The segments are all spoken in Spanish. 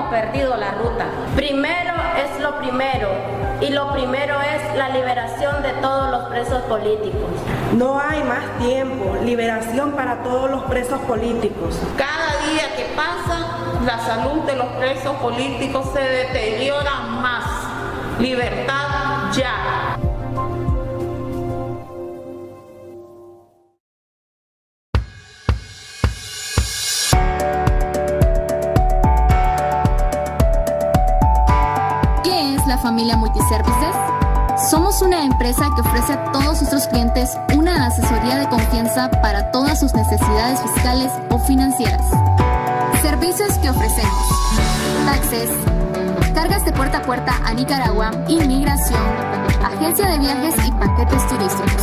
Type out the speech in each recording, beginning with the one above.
hemos perdido la ruta. Primero es lo primero, y lo primero es la liberación de todos los presos políticos. No hay más tiempo, liberación para todos los presos políticos. Cada día que pasa, la salud de los presos políticos se deteriora más. Libertad ya. ¿Qué es la familia Multiservices? Somos una empresa que ofrece a todos nuestros clientes una asesoría de confianza para todas sus necesidades fiscales o financieras. Servicios que ofrecemos: taxes, cargas de puerta a puerta a Nicaragua, inmigración, agencia de viajes y paquetes turísticos.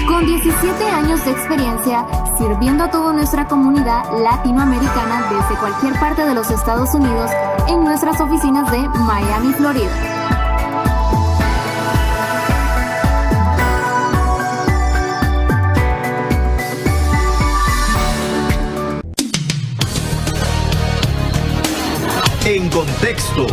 Con 17 años de experiencia sirviendo a toda nuestra comunidad latinoamericana desde cualquier parte de los Estados Unidos en nuestras oficinas de Miami, Florida. En contexto.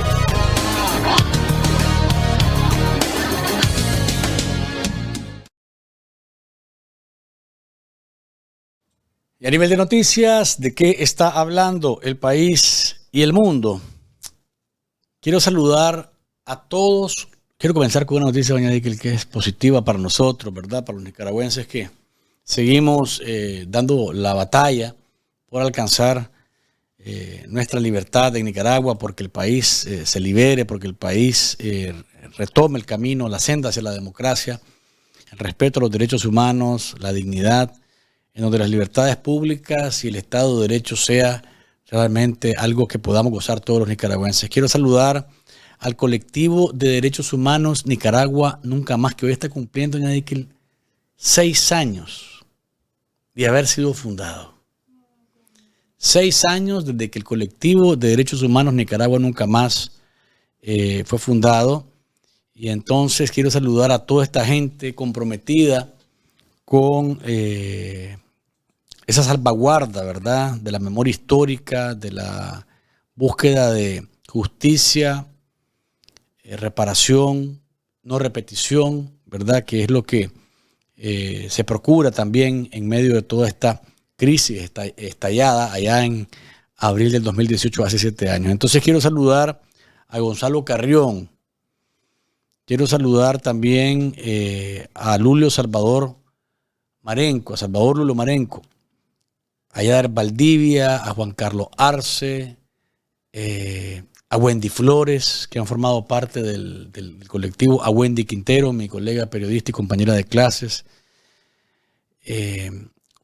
Y a nivel de noticias, ¿de qué está hablando el país y el mundo? Quiero saludar a todos. Quiero comenzar con una noticia, doña Dickel, que es positiva para nosotros, ¿verdad? Para los nicaragüenses que seguimos dando la batalla por alcanzar nuestra libertad en Nicaragua, porque el país se libere, porque el país retome el camino, la senda hacia la democracia, el respeto a los derechos humanos, la dignidad, en donde las libertades públicas y el Estado de Derecho sea realmente algo que podamos gozar todos los nicaragüenses. Quiero saludar al colectivo de derechos humanos Nicaragua Nunca Más, que hoy está cumpliendo, doña Dickel, 6 años de haber sido fundado. 6 años desde que el colectivo de derechos humanos Nicaragua Nunca Más fue fundado. Y entonces quiero saludar a toda esta gente comprometida con esa salvaguarda, ¿verdad?, de la memoria histórica, de la búsqueda de justicia, reparación, no repetición, ¿verdad?, que es lo que se procura también en medio de toda esta crisis estallada allá en abril del 2018, hace 7 años. Entonces quiero saludar a Gonzalo Carrión, quiero saludar también a Lulio Salvador Marenco, a Salvador Lulio Marenco, a Yadar Valdivia, a Juan Carlos Arce, a Wendy Flores, que han formado parte del colectivo, a Wendy Quintero, mi colega periodista y compañera de clases.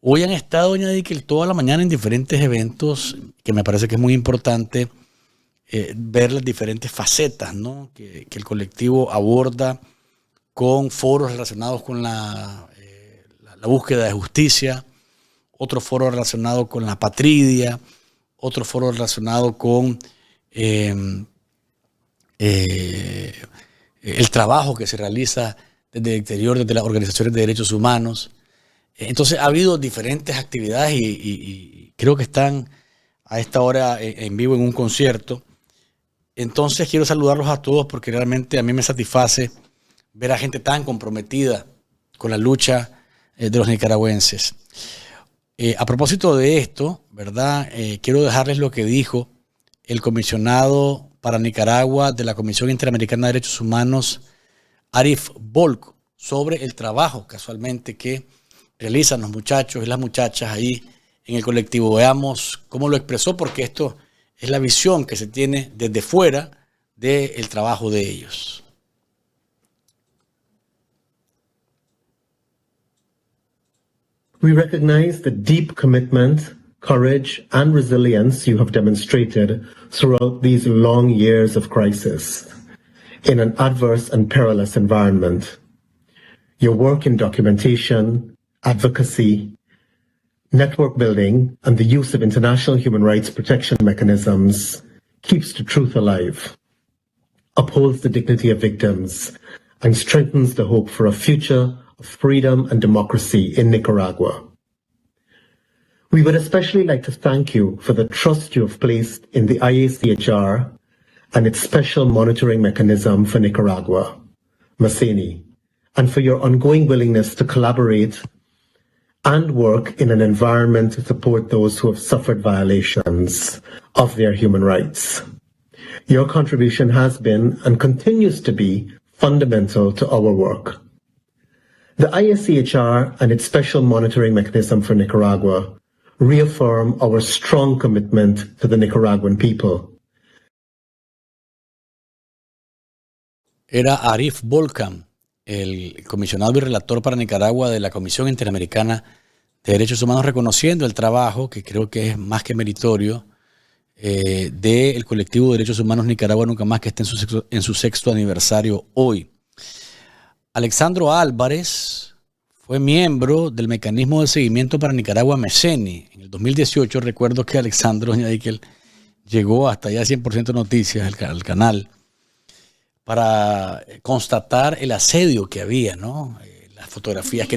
Hoy han estado, doña Dickel, toda la mañana en diferentes eventos, que me parece que es muy importante ver las diferentes facetas, ¿no?, que el colectivo aborda, con foros relacionados con la búsqueda de justicia, otro foro relacionado con la patridia, otro foro relacionado con el trabajo que se realiza desde el exterior, desde las organizaciones de derechos humanos. Entonces ha habido diferentes actividades y creo que están a esta hora en vivo en un concierto. Entonces quiero saludarlos a todos porque realmente a mí me satisface ver a gente tan comprometida con la lucha de los nicaragüenses. A propósito de esto, ¿verdad?, quiero dejarles lo que dijo el comisionado para Nicaragua de la Comisión Interamericana de Derechos Humanos, Arif Volk, sobre el trabajo casualmente que realizan los muchachos y las muchachas ahí en el colectivo. Veamos cómo lo expresó, porque esto es la visión que se tiene desde fuera del trabajo de ellos. We recognize the deep commitment, courage, and resilience you have demonstrated throughout these long years of crisis in an adverse and perilous environment. Your work in documentation, advocacy, network building, and the use of international human rights protection mechanisms keeps the truth alive, upholds the dignity of victims, and strengthens the hope for a future of freedom and democracy in Nicaragua. We would especially like to thank you for the trust you have placed in the IACHR and its special monitoring mechanism for Nicaragua, MACENI, and for your ongoing willingness to collaborate and work in an environment to support those who have suffered violations of their human rights. Your contribution has been and continues to be fundamental to our work. The IACHR and its special monitoring mechanism for Nicaragua reaffirm our strong commitment to the Nicaraguan people. Era Arif Volkan, el comisionado y relator para Nicaragua de la Comisión Interamericana de Derechos Humanos, reconociendo el trabajo, que creo que es más que meritorio, del colectivo de Derechos Humanos Nicaragua Nunca Más, que está en su sexto aniversario hoy. Alexandro Álvarez fue miembro del Mecanismo de Seguimiento para Nicaragua, MECENI. En el 2018 recuerdo que Alexandro Ñadiquel llegó hasta ya 100% Noticias, al canal, para constatar el asedio que había, ¿no? Las fotografías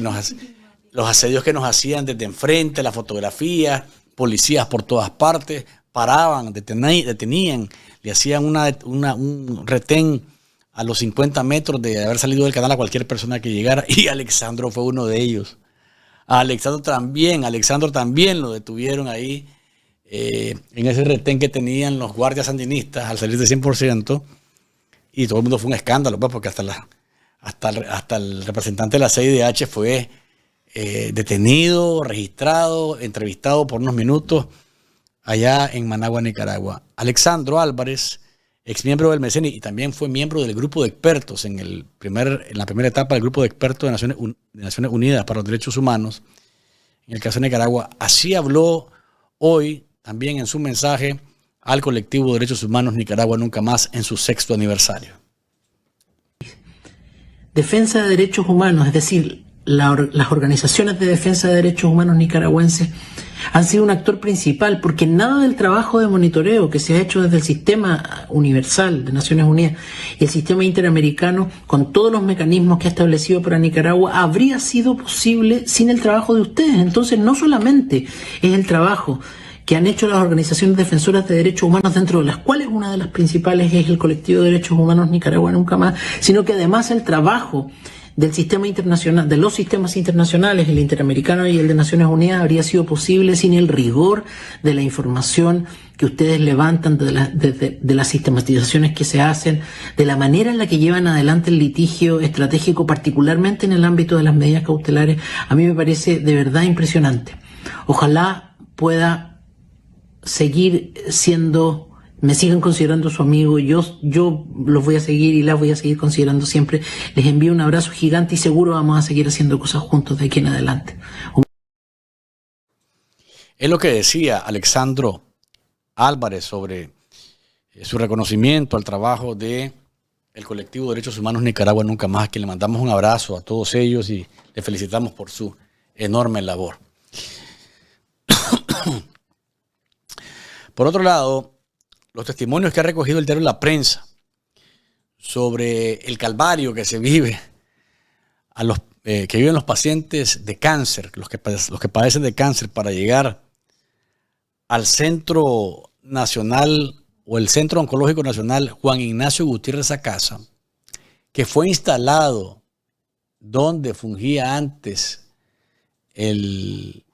los asedios que nos hacían desde enfrente, las fotografías, policías por todas partes, paraban, detenían, le hacían un retén a los 50 metros de haber salido del canal a cualquier persona que llegara, y Alexandro fue uno de ellos. A Alexandro también lo detuvieron ahí, en ese retén que tenían los guardias sandinistas al salir de 100%, y todo el mundo fue un escándalo, pues, porque hasta el representante de la CIDH fue detenido, registrado, entrevistado por unos minutos allá en Managua, Nicaragua. Alexandro Álvarez, ex miembro del MECENI, y también fue miembro del grupo de expertos en la primera etapa del grupo de expertos de Naciones Unidas para los Derechos Humanos en el caso de Nicaragua. Así habló hoy también en su mensaje al colectivo de Derechos Humanos Nicaragua Nunca Más en su sexto aniversario. Defensa de derechos humanos, es decir, las organizaciones de defensa de derechos humanos nicaragüenses han sido un actor principal, porque nada del trabajo de monitoreo que se ha hecho desde el sistema universal de Naciones Unidas y el sistema interamericano, con todos los mecanismos que ha establecido para Nicaragua, habría sido posible sin el trabajo de ustedes. Entonces, no solamente es el trabajo que han hecho las organizaciones defensoras de derechos humanos, dentro de las cuales una de las principales es el colectivo de Derechos Humanos Nicaragua Nunca Más, sino que además el trabajo del sistema internacional, de los sistemas internacionales, el interamericano y el de Naciones Unidas, habría sido posible sin el rigor de la información que ustedes levantan, de las sistematizaciones que se hacen, de la manera en la que llevan adelante el litigio estratégico, particularmente en el ámbito de las medidas cautelares. A mí me parece de verdad impresionante. Ojalá pueda seguir siendo, me sigan considerando su amigo. Yo los voy a seguir y las voy a seguir considerando siempre. Les envío un abrazo gigante y seguro vamos a seguir haciendo cosas juntos de aquí en adelante. Es lo que decía Alexandro Álvarez sobre su reconocimiento al trabajo de el colectivo de Derechos Humanos Nicaragua Nunca Más, que le mandamos un abrazo a todos ellos y le felicitamos por su enorme labor. Por otro lado, los testimonios que ha recogido el diario La Prensa sobre el calvario que se vive que viven los pacientes de cáncer, los que padecen de cáncer, para llegar al Centro Nacional o el Centro Oncológico Nacional Juan Ignacio Gutiérrez Sacasa, que fue instalado donde fungía antes el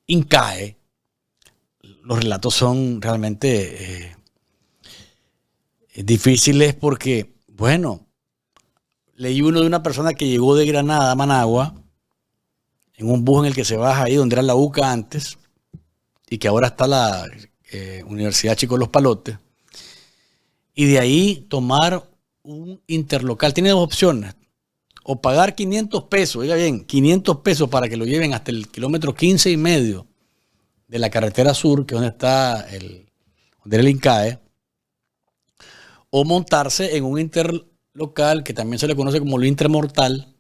INCAE. Los relatos son realmente difíciles porque, bueno, leí uno de una persona que llegó de Granada a Managua en un bus en el que se baja ahí donde era la UCA antes y que ahora está la Universidad Chico Los Palotes, y de ahí tomar un interlocal. Tiene dos opciones: o pagar 500 pesos, oiga bien, 500 pesos para que lo lleven hasta el kilómetro 15,5 de la carretera sur, que es donde está donde era el INCAE, o montarse en un interlocal que también se le conoce como lo intermortal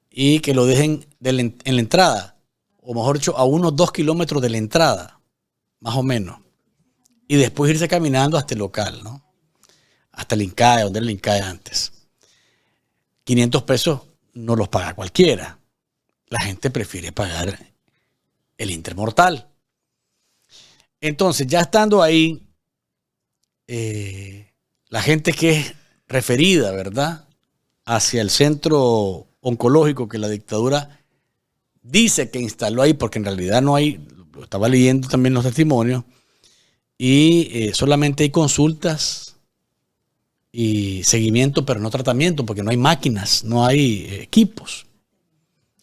y que lo dejen en la entrada, o mejor dicho, a unos 2 kilómetros de la entrada, más o menos, y después irse caminando hasta el local, ¿no? Hasta el INCAE, donde era el INCAE antes. 500 pesos no los paga cualquiera. La gente prefiere pagar el intermortal. Entonces, ya estando ahí, la gente que es referida, ¿verdad?, hacia el centro oncológico que la dictadura dice que instaló ahí, porque en realidad no hay, lo estaba leyendo también los testimonios, y solamente hay consultas y seguimiento, pero no tratamiento, porque no hay máquinas, no hay equipos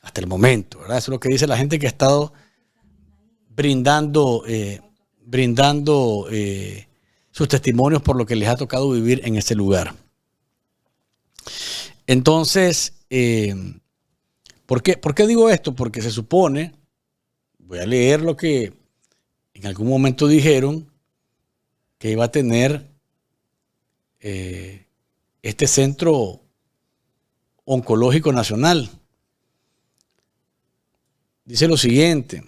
hasta el momento, ¿verdad? Eso es lo que dice la gente que ha estado brindando sus testimonios por lo que les ha tocado vivir en ese lugar. Entonces, ¿por qué digo esto? Porque se supone, voy a leer lo que en algún momento dijeron, que iba a tener este Centro Oncológico Nacional. Dice lo siguiente,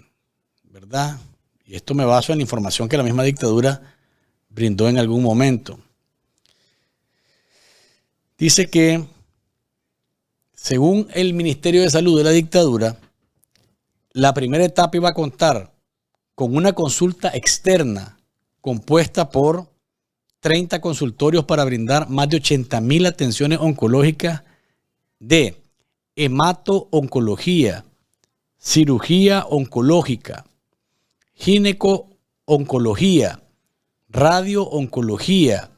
¿verdad? Y esto me baso en la información que la misma dictadura brindó en algún momento. Dice que, según el Ministerio de Salud de la dictadura, la primera etapa iba a contar con una consulta externa compuesta por 30 consultorios para brindar más de 80.000 atenciones oncológicas de hemato-oncología, cirugía oncológica, gineco-oncología, radio-oncología,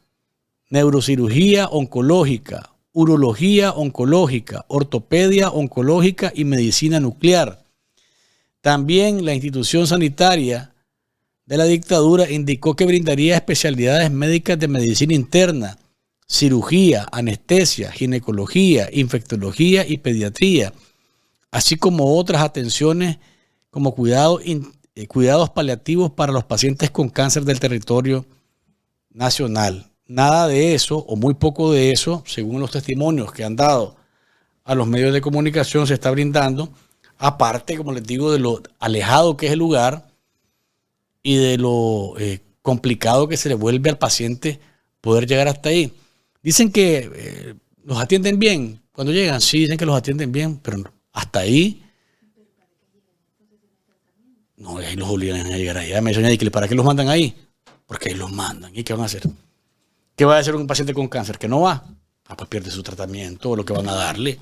neurocirugía oncológica, urología oncológica, ortopedia oncológica y medicina nuclear. También la institución sanitaria de la dictadura indicó que brindaría especialidades médicas de medicina interna, cirugía, anestesia, ginecología, infectología y pediatría, así como otras atenciones como cuidados paliativos para los pacientes con cáncer del territorio nacional. Nada de eso, o muy poco de eso, según los testimonios que han dado a los medios de comunicación, se está brindando, aparte, como les digo, de lo alejado que es el lugar y de lo complicado que se le vuelve al paciente poder llegar hasta ahí. Dicen que los atienden bien cuando llegan, sí, dicen que los atienden bien, pero hasta ahí no, ahí los obligan a llegar allá. Me dice, ¿para qué los mandan ahí? Porque ahí los mandan. ¿Y qué van a hacer? ¿Qué va a hacer un paciente con cáncer que no va? Pues pierde su tratamiento o lo que van a darle.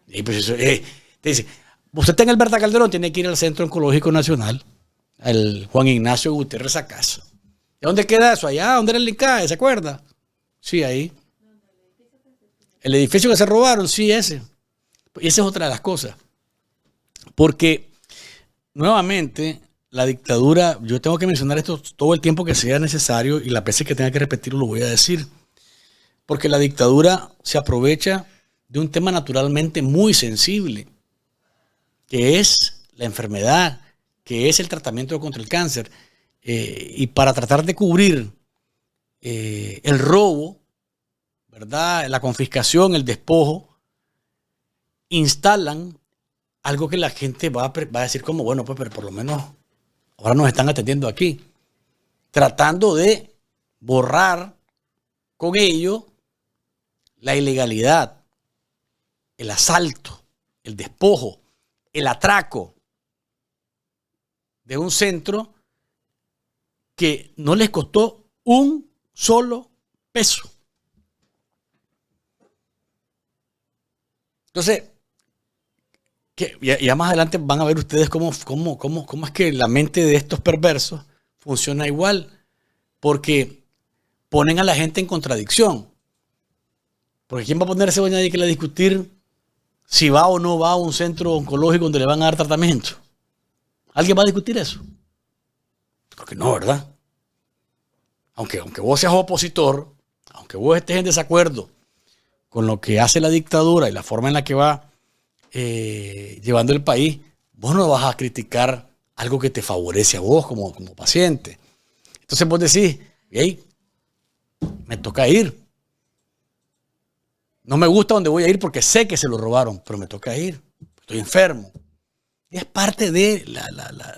Y pues eso, te dice, usted está en el Berta Calderón, tiene que ir al Centro Oncológico Nacional, al Juan Ignacio Gutiérrez Acaso. ¿De dónde queda eso? Allá, ¿dónde era el INCAE? ¿Se acuerda? Sí, ahí. El edificio que se robaron, sí, ese. Y esa es otra de las cosas. Porque, nuevamente, la dictadura, yo tengo que mencionar esto todo el tiempo que sea necesario y las veces que tenga que repetirlo lo voy a decir. Porque la dictadura se aprovecha de un tema naturalmente muy sensible, que es la enfermedad, que es el tratamiento contra el cáncer. Y para tratar de cubrir el robo, ¿verdad?, la confiscación, el despojo, instalan algo que la gente va a decir como, bueno, pues pero por lo menos ahora nos están atendiendo aquí, tratando de borrar con ello la ilegalidad, el asalto, el despojo, el atraco de un centro que no les costó un solo peso. Entonces, ya más adelante van a ver ustedes cómo es que la mente de estos perversos funciona igual, porque ponen a la gente en contradicción. Porque ¿quién va a ponerse doña Díquila a discutir si va o no va a un centro oncológico donde le van a dar tratamiento? ¿Alguien va a discutir eso? Porque no, ¿verdad? Aunque vos seas opositor, aunque vos estés en desacuerdo con lo que hace la dictadura y la forma en la que va llevando el país, vos no vas a criticar algo que te favorece a vos como paciente. Entonces vos decís, hey, me toca ir. No me gusta donde voy a ir porque sé que se lo robaron, pero me toca ir. Estoy enfermo. Y es parte de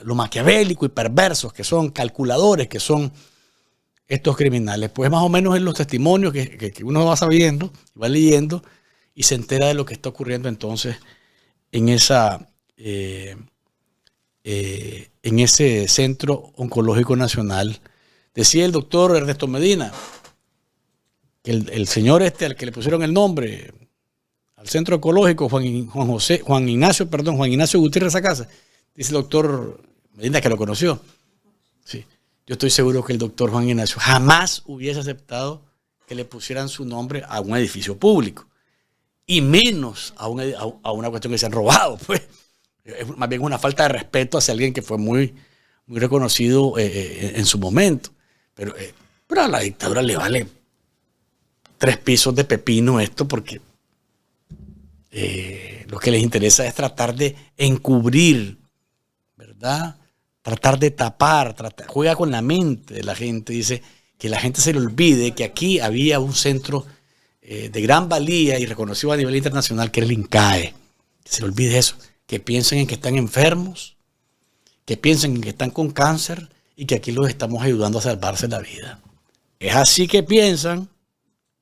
lo maquiavélico y perversos que son, calculadores que son estos criminales. Pues más o menos en los testimonios que uno va sabiendo, va leyendo, y se entera de lo que está ocurriendo entonces en ese Centro Oncológico Nacional. Decía el doctor Ernesto Medina que el señor al que le pusieron el nombre al centro oncológico, Juan Ignacio Gutiérrez Sacasa, dice el doctor Medina que lo conoció. Sí, yo estoy seguro que el doctor Juan Ignacio jamás hubiese aceptado que le pusieran su nombre a un edificio público, y menos a una cuestión que se han robado. Pues es más bien una falta de respeto hacia alguien que fue muy, muy reconocido en su momento. Pero a la dictadura le vale 3 pisos de pepino esto, porque lo que les interesa es tratar de encubrir, ¿verdad? Tratar de tapar, juega con la mente de la gente, dice que la gente se le olvide que aquí había un centro de gran valía y reconocido a nivel internacional, que era el INCAE. Que se le olvide eso, que piensen en que están enfermos, que piensen en que están con cáncer y que aquí los estamos ayudando a salvarse la vida. Es así que piensan,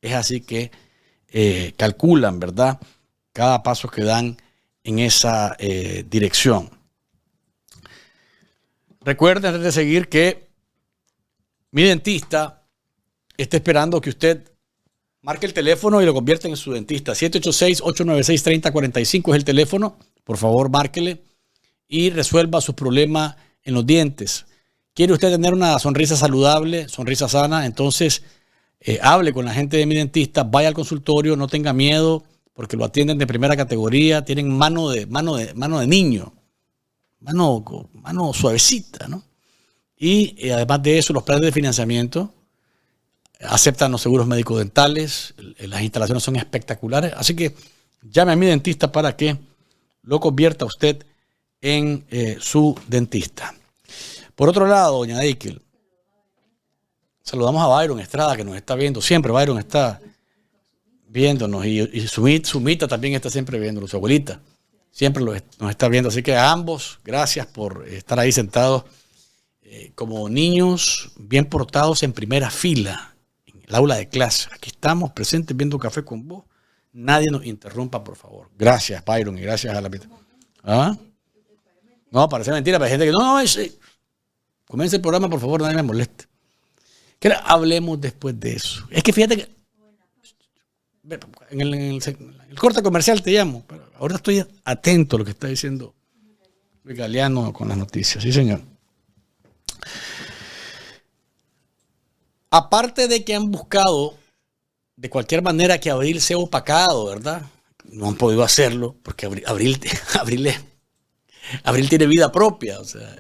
es así que calculan, ¿verdad?, cada paso que dan en esa dirección. Recuerden, antes de seguir, que Mi Dentista está esperando que usted marque el teléfono y lo convierta en su dentista. 786-896-3045 es el teléfono. Por favor, márquele y resuelva sus problemas en los dientes. ¿Quiere usted tener una sonrisa saludable, sonrisa sana? Entonces, hable con la gente de Mi Dentista, vaya al consultorio, no tenga miedo, porque lo atienden de primera categoría, tienen mano de niño, mano suavecita, ¿no? Y además de eso, los planes de financiamiento aceptan los seguros médicos dentales, las instalaciones son espectaculares, así que llame a Mi Dentista para que lo convierta usted en su dentista. Por otro lado, doña Deikel, saludamos a Byron Estrada, que nos está viendo siempre. Byron está viéndonos, y Sumita también está siempre viéndonos, su abuelita siempre nos está viendo, así que a ambos gracias por estar ahí sentados como niños bien portados en primera fila en el aula de clase. Aquí estamos presentes viendo Café con Vos, nadie nos interrumpa, por favor. Gracias, Byron, y gracias a la... ¿Ah? No, parece mentira, pero hay gente que no, comience el programa, por favor, nadie me moleste. Que hablemos después de eso. Es que fíjate que en el corte comercial te llamo, pero ahora estoy atento a lo que está diciendo Luis Galeano con las noticias. Sí, señor. Aparte de que han buscado de cualquier manera que Abril sea opacado, ¿verdad? No han podido hacerlo porque Abril tiene vida propia. O sea,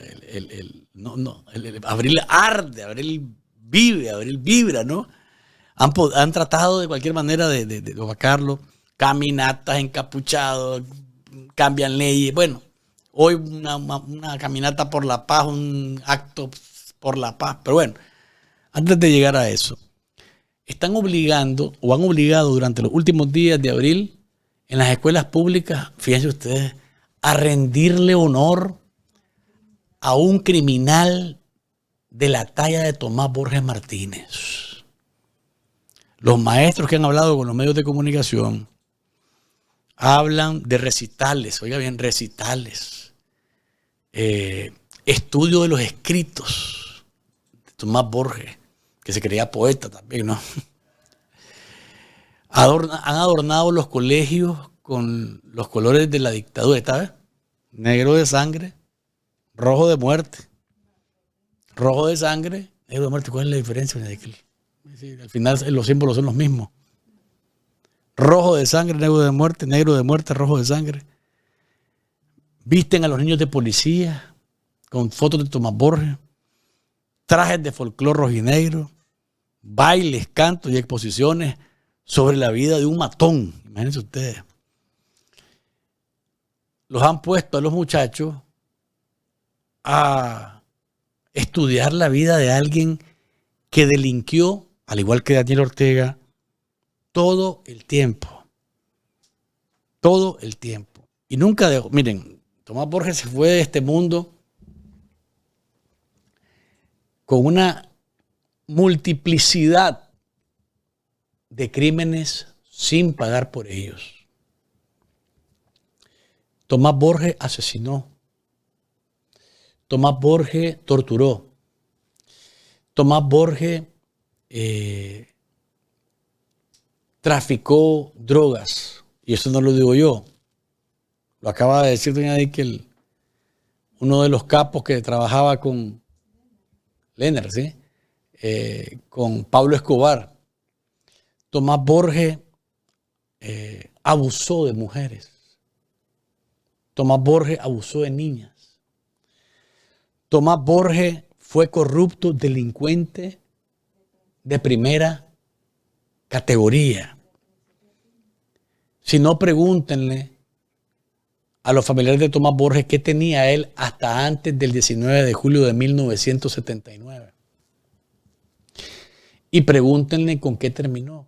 Abril arde, Abril vive, Abril vibra, ¿no? Han tratado de cualquier manera de opacarlo. Caminatas, encapuchados, cambian leyes. Bueno, hoy una caminata por la paz, un acto por la paz. Pero bueno, antes de llegar a eso, están obligando o han obligado durante los últimos días de abril en las escuelas públicas, fíjense ustedes, a rendirle honor a un criminal de la talla de Tomás Borges Martínez. Los maestros que han hablado con los medios de comunicación hablan de recitales, oiga bien, recitales, estudio de los escritos de Tomás Borges, que se creía poeta también, ¿no? Han adornado los colegios con los colores de la dictadura, ¿sabes? Negro de sangre, rojo de muerte. Rojo de sangre, negro de muerte. ¿Cuál es la diferencia? Sí, al final los símbolos son los mismos. Rojo de sangre, negro de muerte, rojo de sangre. Visten a los niños de policía con fotos de Tomás Borges, trajes de folclore rojinegro, bailes, cantos y exposiciones sobre la vida de un matón. Imagínense ustedes. Los han puesto a los muchachos a estudiar la vida de alguien que delinquió, al igual que Daniel Ortega, todo el tiempo. Todo el tiempo. Y nunca dejó. Miren, Tomás Borges se fue de este mundo con una multiplicidad de crímenes sin pagar por ellos. Tomás Borges asesinó. Tomás Borges torturó. Tomás Borges traficó drogas. Y eso no lo digo yo. Lo acaba de decir doña Dickel, uno de los capos que trabajaba con Lennart, ¿sí? Con Pablo Escobar. Tomás Borges abusó de mujeres. Tomás Borges abusó de niñas. Tomás Borges fue corrupto, delincuente de primera categoría. Si no, pregúntenle a los familiares de Tomás Borges qué tenía él hasta antes del 19 de julio de 1979. Y pregúntenle con qué terminó.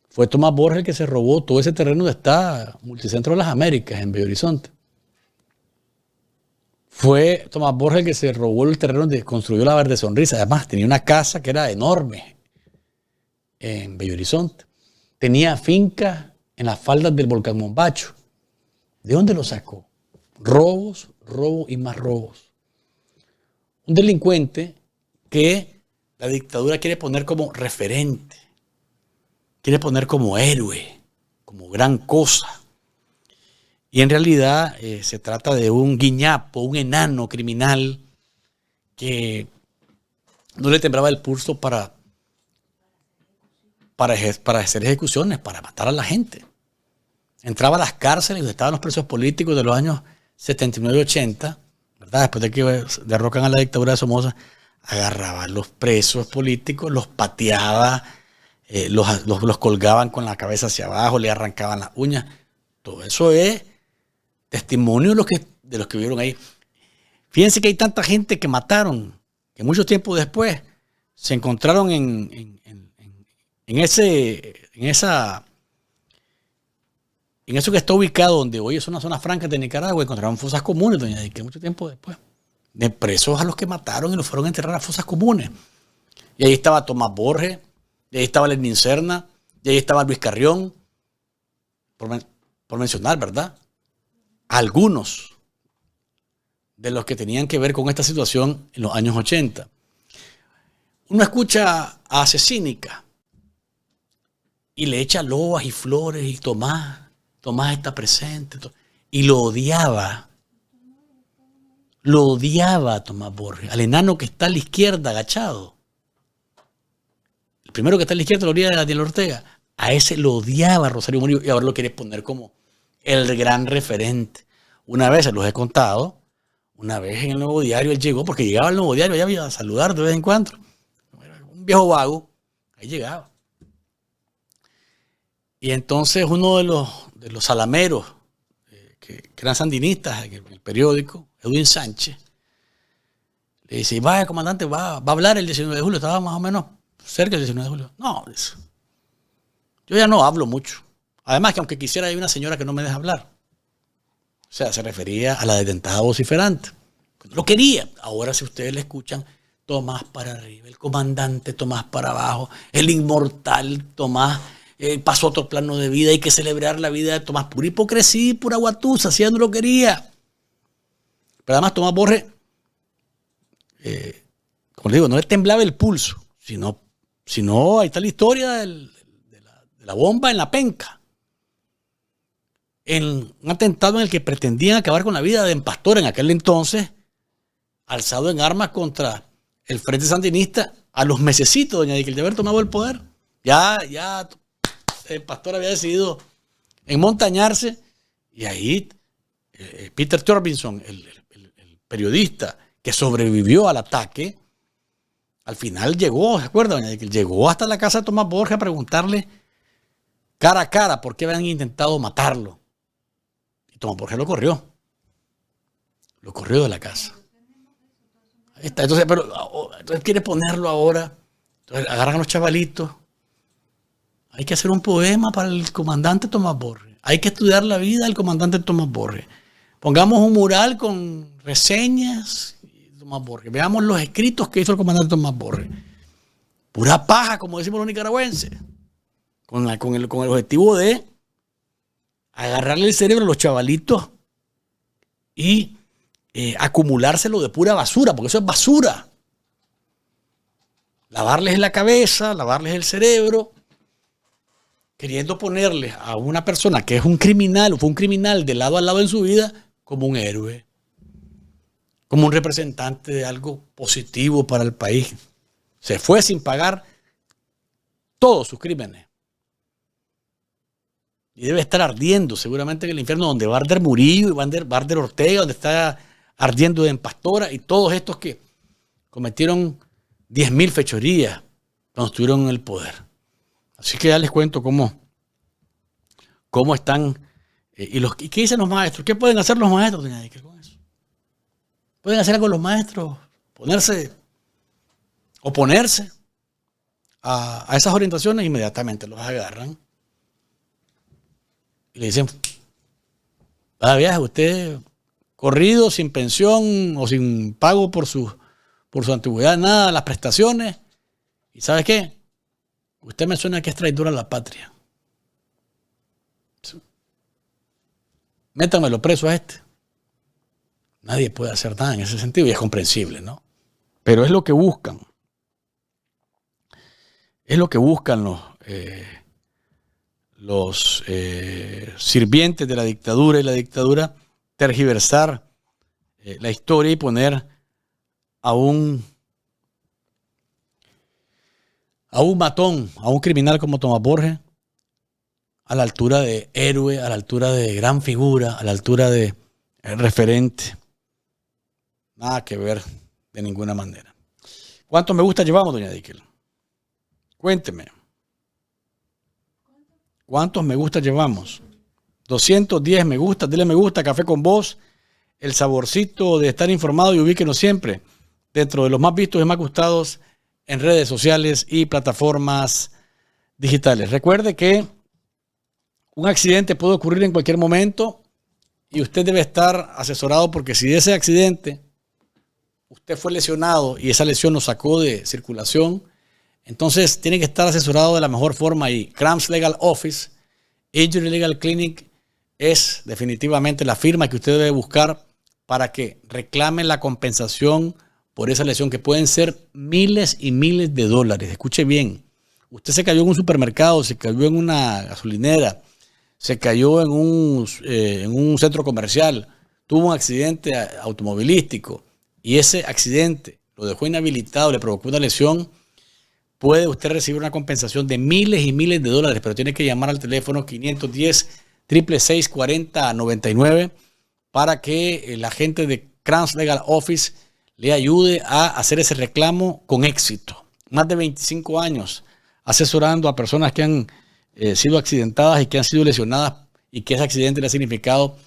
Fue Tomás Borges el que se robó todo ese terreno donde está Multicentro de las Américas, en Bello Horizonte. Fue Tomás Borges el que se robó el terreno donde construyó la Verde Sonrisa. Además, tenía una casa que era enorme en Bello Horizonte. Tenía fincas en las faldas del volcán Mombacho. ¿De dónde lo sacó? Robos, robos y más robos. Un delincuente que la dictadura quiere poner como referente, quiere poner como héroe, como gran cosa. Y en realidad se trata de un guiñapo, un enano criminal que no le temblaba el pulso para hacer ejecuciones, para matar a la gente. Entraba a las cárceles donde estaban los presos políticos de los años 79 y 80, ¿verdad? Después de que derrocan a la dictadura de Somoza, agarraba a los presos políticos, los pateaba, los colgaban con la cabeza hacia abajo, le arrancaban las uñas. Todo eso es testimonio de los que vivieron ahí. Fíjense que hay tanta gente que mataron, que mucho tiempo después se encontraron en eso que está ubicado donde hoy es una zona franca de Nicaragua, encontraron fosas comunes, doña Dickel, mucho tiempo después, de presos a los que mataron y los fueron a enterrar a fosas comunes. Y ahí estaba Tomás Borges, y ahí estaba Lenín Serna, y ahí estaba Luis Carrión, por mencionar, ¿verdad? Algunos de los que tenían que ver con esta situación en los años 80. Uno escucha a Asesínica y le echa loas y flores y Tomás está presente. Y lo odiaba a Tomás Borges, al enano que está a la izquierda agachado. El primero que está a la izquierda, la orilla de Daniel Ortega. A ese lo odiaba Rosario Murillo y ahora lo quiere poner como el gran referente. Una vez, se los he contado, una vez en el Nuevo Diario él llegó, porque llegaba al Nuevo Diario, ya iba a saludar de vez en cuando. Un viejo vago, ahí llegaba. Y entonces uno de los salameros, que eran sandinistas en el periódico, Edwin Sánchez, le dice, vaya comandante, va a hablar el 19 de julio, estaba más o menos cerca del 19 de julio. No, dice, yo ya no hablo mucho. Además que aunque quisiera, hay una señora que no me deja hablar. O sea, se refería a la detentada vociferante. Lo quería. Ahora si ustedes le escuchan, Tomás para arriba, el comandante Tomás para abajo, el inmortal Tomás pasó a otro plano de vida, hay que celebrar la vida de Tomás. Pura hipocresía, pura guatusa, si ella no lo quería. Pero además Tomás Borges, como le digo, no le temblaba el pulso, sino ahí está la historia de la bomba en la penca. En un atentado en el que pretendían acabar con la vida de Pastor en aquel entonces, alzado en armas contra el Frente Sandinista a los mesecitos, doña Dickel, de haber tomado el poder. Ya el Pastor había decidido enmontañarse y ahí Peter Turbinson, el periodista que sobrevivió al ataque, al final llegó, ¿se acuerda, doña Dickel? Llegó hasta la casa de Tomás Borges a preguntarle cara a cara por qué habían intentado matarlo. Y Tomás Borges lo corrió de la casa. Ahí está. Entonces quiere ponerlo ahora. Entonces agarran a los chavalitos. Hay que hacer un poema para el comandante Tomás Borges. Hay que estudiar la vida del comandante Tomás Borges. Pongamos un mural con reseñas de Tomás Borges. Veamos los escritos que hizo el comandante Tomás Borges. Pura paja, como decimos los nicaragüenses. Con el objetivo de agarrarle el cerebro a los chavalitos y acumulárselo de pura basura, porque eso es basura. Lavarles la cabeza, lavarles el cerebro, queriendo ponerles a una persona que es un criminal o fue un criminal de lado a lado en su vida como un héroe, como un representante de algo positivo para el país. Se fue sin pagar todos sus crímenes. Y debe estar ardiendo seguramente en el infierno donde va a arder Murillo y va a arder Ortega, donde está ardiendo en Pastora y todos estos que cometieron 10.000 fechorías cuando estuvieron en el poder. Así que ya les cuento cómo están. ¿Y qué dicen los maestros? ¿Qué pueden hacer los maestros, doña Dicker, con eso? ¿Pueden hacer algo los maestros? Oponerse a esas orientaciones, inmediatamente los agarran y le dicen, va de viaje, usted corrido, sin pensión o sin pago por su antigüedad, nada, las prestaciones. ¿Y sabe qué? Usted me suena que es traidor a la patria. Métamelo preso a este. Nadie puede hacer nada en ese sentido y es comprensible, ¿no? Pero es lo que buscan. Es lo que buscan los sirvientes de la dictadura y la dictadura, tergiversar la historia y poner a un matón, a un criminal como Tomás Borges, a la altura de héroe, a la altura de gran figura, a la altura de referente. Nada que ver de ninguna manera. ¿Cuántos me gusta llevamos, doña Dicker? Cuénteme. ¿Cuántos me gusta llevamos? 210 me gusta, dele me gusta, Café con Voz, el saborcito de estar informado y ubíquenos siempre dentro de los más vistos y más gustados en redes sociales y plataformas digitales. Recuerde que un accidente puede ocurrir en cualquier momento y usted debe estar asesorado porque si de ese accidente usted fue lesionado y esa lesión lo sacó de circulación, entonces tiene que estar asesorado de la mejor forma y Krams Legal Office, Injury Legal Clinic es definitivamente la firma que usted debe buscar para que reclame la compensación por esa lesión que pueden ser miles y miles de dólares. Escuche bien, usted se cayó en un supermercado, se cayó en una gasolinera, se cayó en un centro comercial, tuvo un accidente automovilístico y ese accidente lo dejó inhabilitado, le provocó una lesión, puede usted recibir una compensación de miles y miles de dólares, pero tiene que llamar al teléfono 510-666-4099 para que la gente de Krams Legal Office le ayude a hacer ese reclamo con éxito. Más de 25 años asesorando a personas que han sido accidentadas y que han sido lesionadas y que ese accidente le ha significado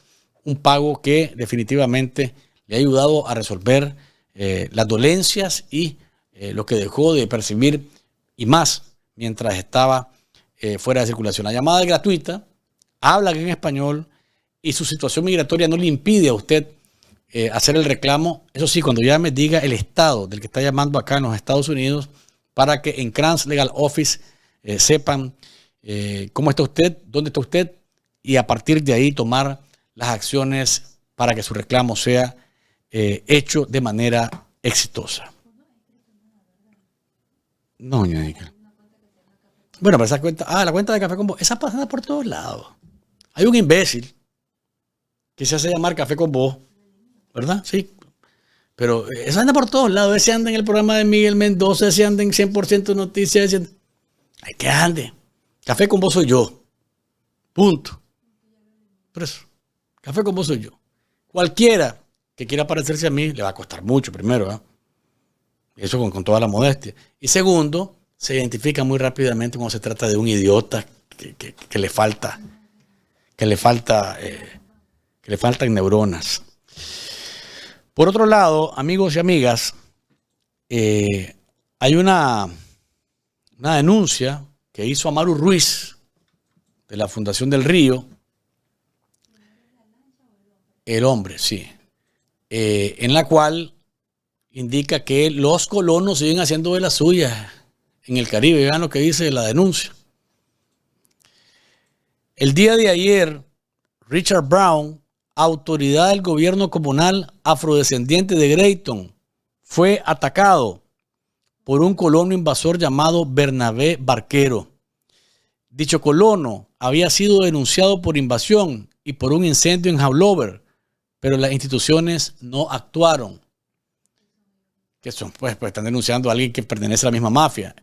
un pago que definitivamente le ha ayudado a resolver las dolencias y lo que dejó de percibir y más mientras estaba fuera de circulación. La llamada es gratuita, habla en español y su situación migratoria no le impide a usted hacer el reclamo. Eso sí, cuando llame, diga el estado del que está llamando acá en los Estados Unidos para que en Krams Legal Office sepan cómo está usted, dónde está usted y a partir de ahí tomar las acciones para que su reclamo sea hecho de manera exitosa. No, doña Dicker. Bueno, pero esa cuenta, la cuenta de Café con Voz, esa pasa por todos lados. Hay un imbécil que se hace llamar Café con Voz, ¿verdad? Sí. Pero eso anda por todos lados. Ese anda en el programa de Miguel Mendoza, ese anda en 100% Noticias. Hay que ande. Café con Voz soy yo. Punto. Por eso, Café con Voz soy yo. Cualquiera que quiera parecerse a mí le va a costar mucho, primero, ¿eh? Eso con toda la modestia. Y segundo, se identifica muy rápidamente cuando se trata de un idiota que le faltan neuronas. Por otro lado, amigos y amigas, hay una denuncia que hizo Amaru Ruiz de la Fundación del Río, el hombre, sí, en la cual indica que los colonos siguen haciendo de las suyas en el Caribe. Vean lo que dice la denuncia. El día de ayer, Richard Brown, autoridad del gobierno comunal afrodescendiente de Grayton, fue atacado por un colono invasor llamado Bernabé Barquero. Dicho colono había sido denunciado por invasión y por un incendio en Haulover, pero las instituciones no actuaron. Que son, pues están denunciando a alguien que pertenece a la misma mafia.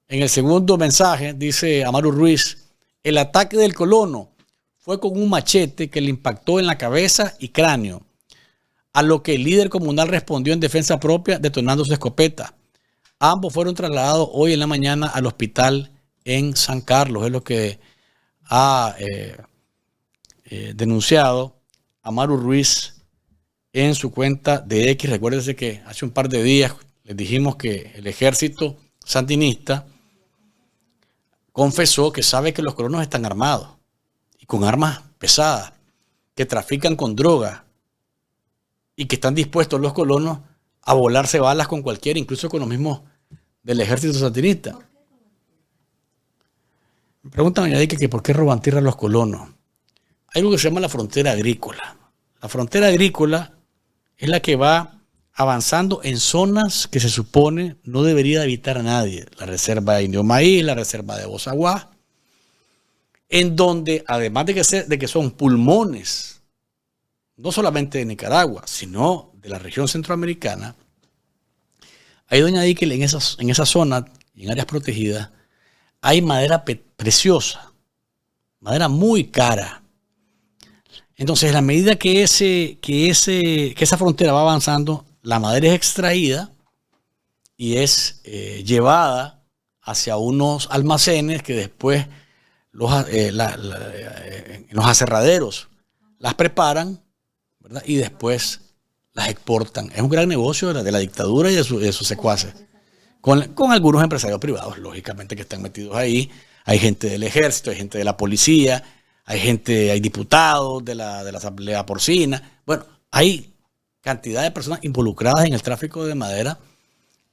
En el segundo mensaje dice Amaru Ruiz: el ataque del colono fue con un machete que le impactó en la cabeza y cráneo, a lo que el líder comunal respondió en defensa propia detonando su escopeta. Ambos fueron trasladados hoy en la mañana al hospital en San Carlos, es lo que ha denunciado Amaru Ruiz en su cuenta de X. Recuérdense que hace un par de días les dijimos que el ejército sandinista confesó que sabe que los colonos están armados y con armas pesadas, que trafican con drogas y que están dispuestos los colonos a volarse balas con cualquiera, incluso con los mismos del ejército sandinista. Me preguntan que por qué roban tierra a los colonos. Hay algo que se llama la frontera agrícola. La frontera agrícola es la que va avanzando en zonas que se supone no debería habitar a nadie. La reserva de Indio Maíz, la reserva de Bozaguá, en donde, además de que son pulmones, no solamente de Nicaragua, sino de la región centroamericana, ahí, doña Dickel, en esa zona y en áreas protegidas, hay madera preciosa, madera muy cara. Entonces, a la medida que esa frontera va avanzando, la madera es extraída y es llevada hacia unos almacenes que después los aserraderos las preparan, ¿verdad? Y después las exportan. Es un gran negocio de la dictadura y de sus secuaces. Con algunos empresarios privados, lógicamente, que están metidos ahí. Hay gente del ejército, hay gente de la policía, hay diputados de la Asamblea Porcina. Bueno, hay cantidad de personas involucradas en el tráfico de madera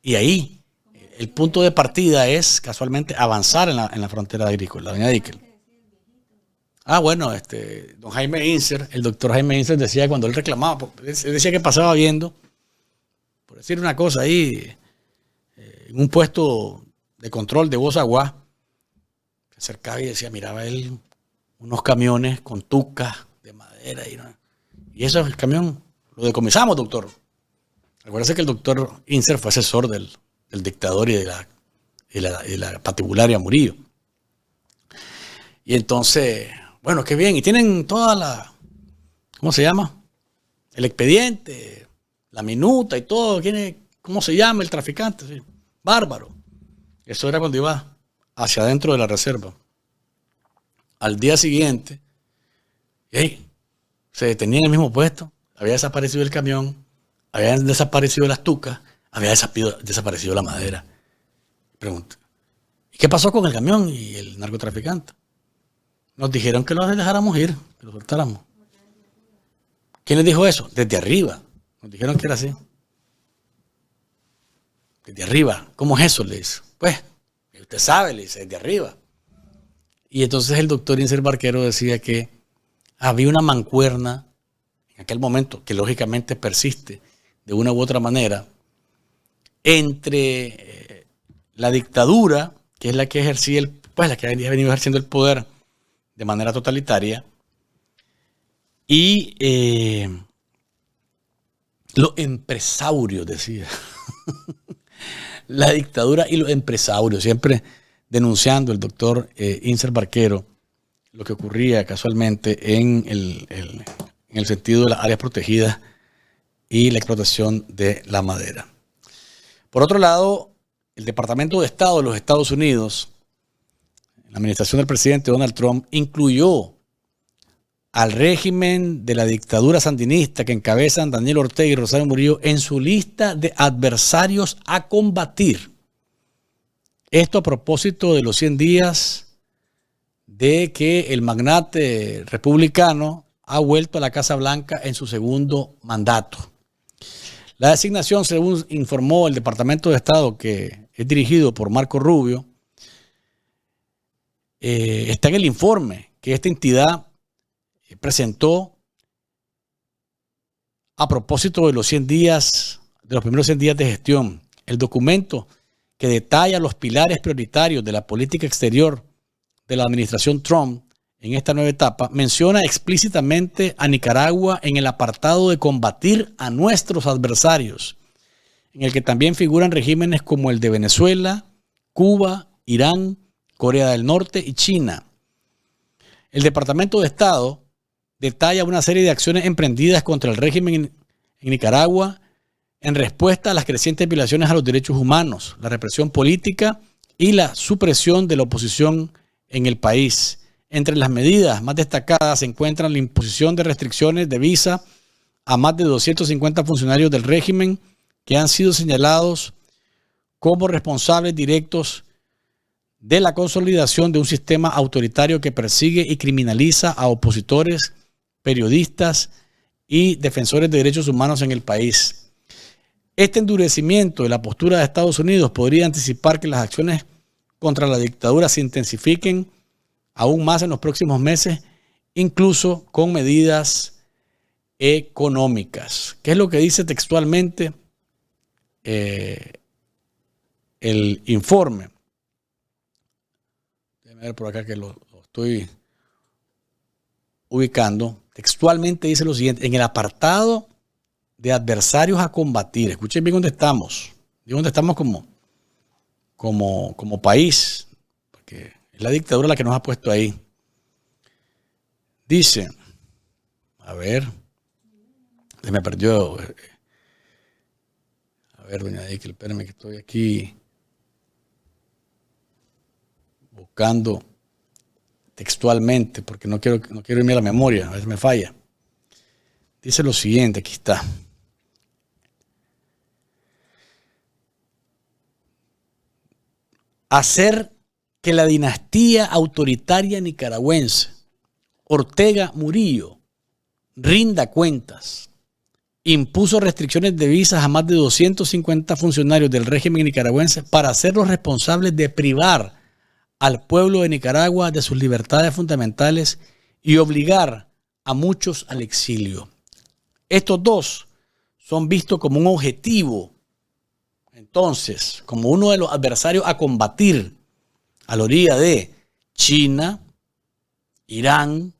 y ahí el punto de partida es casualmente avanzar en la frontera agrícola, doña Dickel. Bueno, don Jaime Inser, el doctor Jaime Inser decía cuando él reclamaba, él decía que pasaba viendo, por decir una cosa ahí, en un puesto de control de Bozaguá, se acercaba y decía, miraba él unos camiones con tucas de madera y eso, el camión, lo decomisamos, doctor. Acuérdese que el doctor Inser fue asesor del dictador y de la patibularia Murillo. Y entonces, bueno, qué bien. Y tienen toda la, ¿cómo se llama? El expediente, la minuta y todo. ¿Cómo se llama el traficante? Sí. Bárbaro. Eso era cuando iba hacia adentro de la reserva. Al día siguiente, se detenía en el mismo puesto. Había desaparecido el camión, habían desaparecido las tucas, había desaparecido la madera. Pregunta, ¿y qué pasó con el camión y el narcotraficante? Nos dijeron que los dejáramos ir, que los soltáramos. ¿Quién les dijo eso? Desde arriba. Nos dijeron que era así. Desde arriba. ¿Cómo es eso? Le dice. Pues, usted sabe, le dice, desde arriba. Y entonces el doctor Inser Barquero decía que había una mancuerna en aquel momento, que lógicamente persiste de una u otra manera, entre la dictadura, que es la que ejercía la que había venido ejerciendo el poder de manera totalitaria, y los empresarios, decía. La dictadura y los empresarios, siempre denunciando el doctor Inser Barquero lo que ocurría casualmente en el sentido de las áreas protegidas y la explotación de la madera. Por otro lado, el Departamento de Estado de los Estados Unidos, la administración del presidente Donald Trump, incluyó al régimen de la dictadura sandinista que encabezan Daniel Ortega y Rosario Murillo en su lista de adversarios a combatir. Esto a propósito de los 100 días de que el magnate republicano ha vuelto a la Casa Blanca en su segundo mandato. La designación, según informó el Departamento de Estado, que es dirigido por Marco Rubio, está en el informe que esta entidad presentó a propósito de los 100 días, de los primeros 100 días de gestión. El documento que detalla los pilares prioritarios de la política exterior de la administración Trump en esta nueva etapa menciona explícitamente a Nicaragua en el apartado de combatir a nuestros adversarios, en el que también figuran regímenes como el de Venezuela, Cuba, Irán, Corea del Norte y China. El Departamento de Estado detalla una serie de acciones emprendidas contra el régimen en Nicaragua en respuesta a las crecientes violaciones a los derechos humanos, la represión política y la supresión de la oposición en el país. Entre las medidas más destacadas se encuentran la imposición de restricciones de visa a más de 250 funcionarios del régimen que han sido señalados como responsables directos de la consolidación de un sistema autoritario que persigue y criminaliza a opositores, periodistas y defensores de derechos humanos en el país. Este endurecimiento de la postura de Estados Unidos podría anticipar que las acciones contra la dictadura se intensifiquen aún más en los próximos meses, incluso con medidas económicas. ¿Qué es lo que dice textualmente el informe? Déjame ver por acá que lo estoy ubicando. Textualmente dice lo siguiente: en el apartado de adversarios a combatir, escuchen bien dónde estamos, digo dónde estamos como país, porque es la dictadura la que nos ha puesto ahí. Dice, a ver, se me perdió. A ver, doña Dickel, espérame que estoy aquí buscando textualmente, porque no quiero irme a la memoria, a veces me falla. Dice lo siguiente, aquí está. Hacer que la dinastía autoritaria nicaragüense, Ortega Murillo, rinda cuentas. Impuso restricciones de visas a más de 250 funcionarios del régimen nicaragüense para hacerlos responsables de privar al pueblo de Nicaragua de sus libertades fundamentales y obligar a muchos al exilio. Estos dos son vistos como un objetivo, entonces, como uno de los adversarios a combatir a la orilla de China, Irán,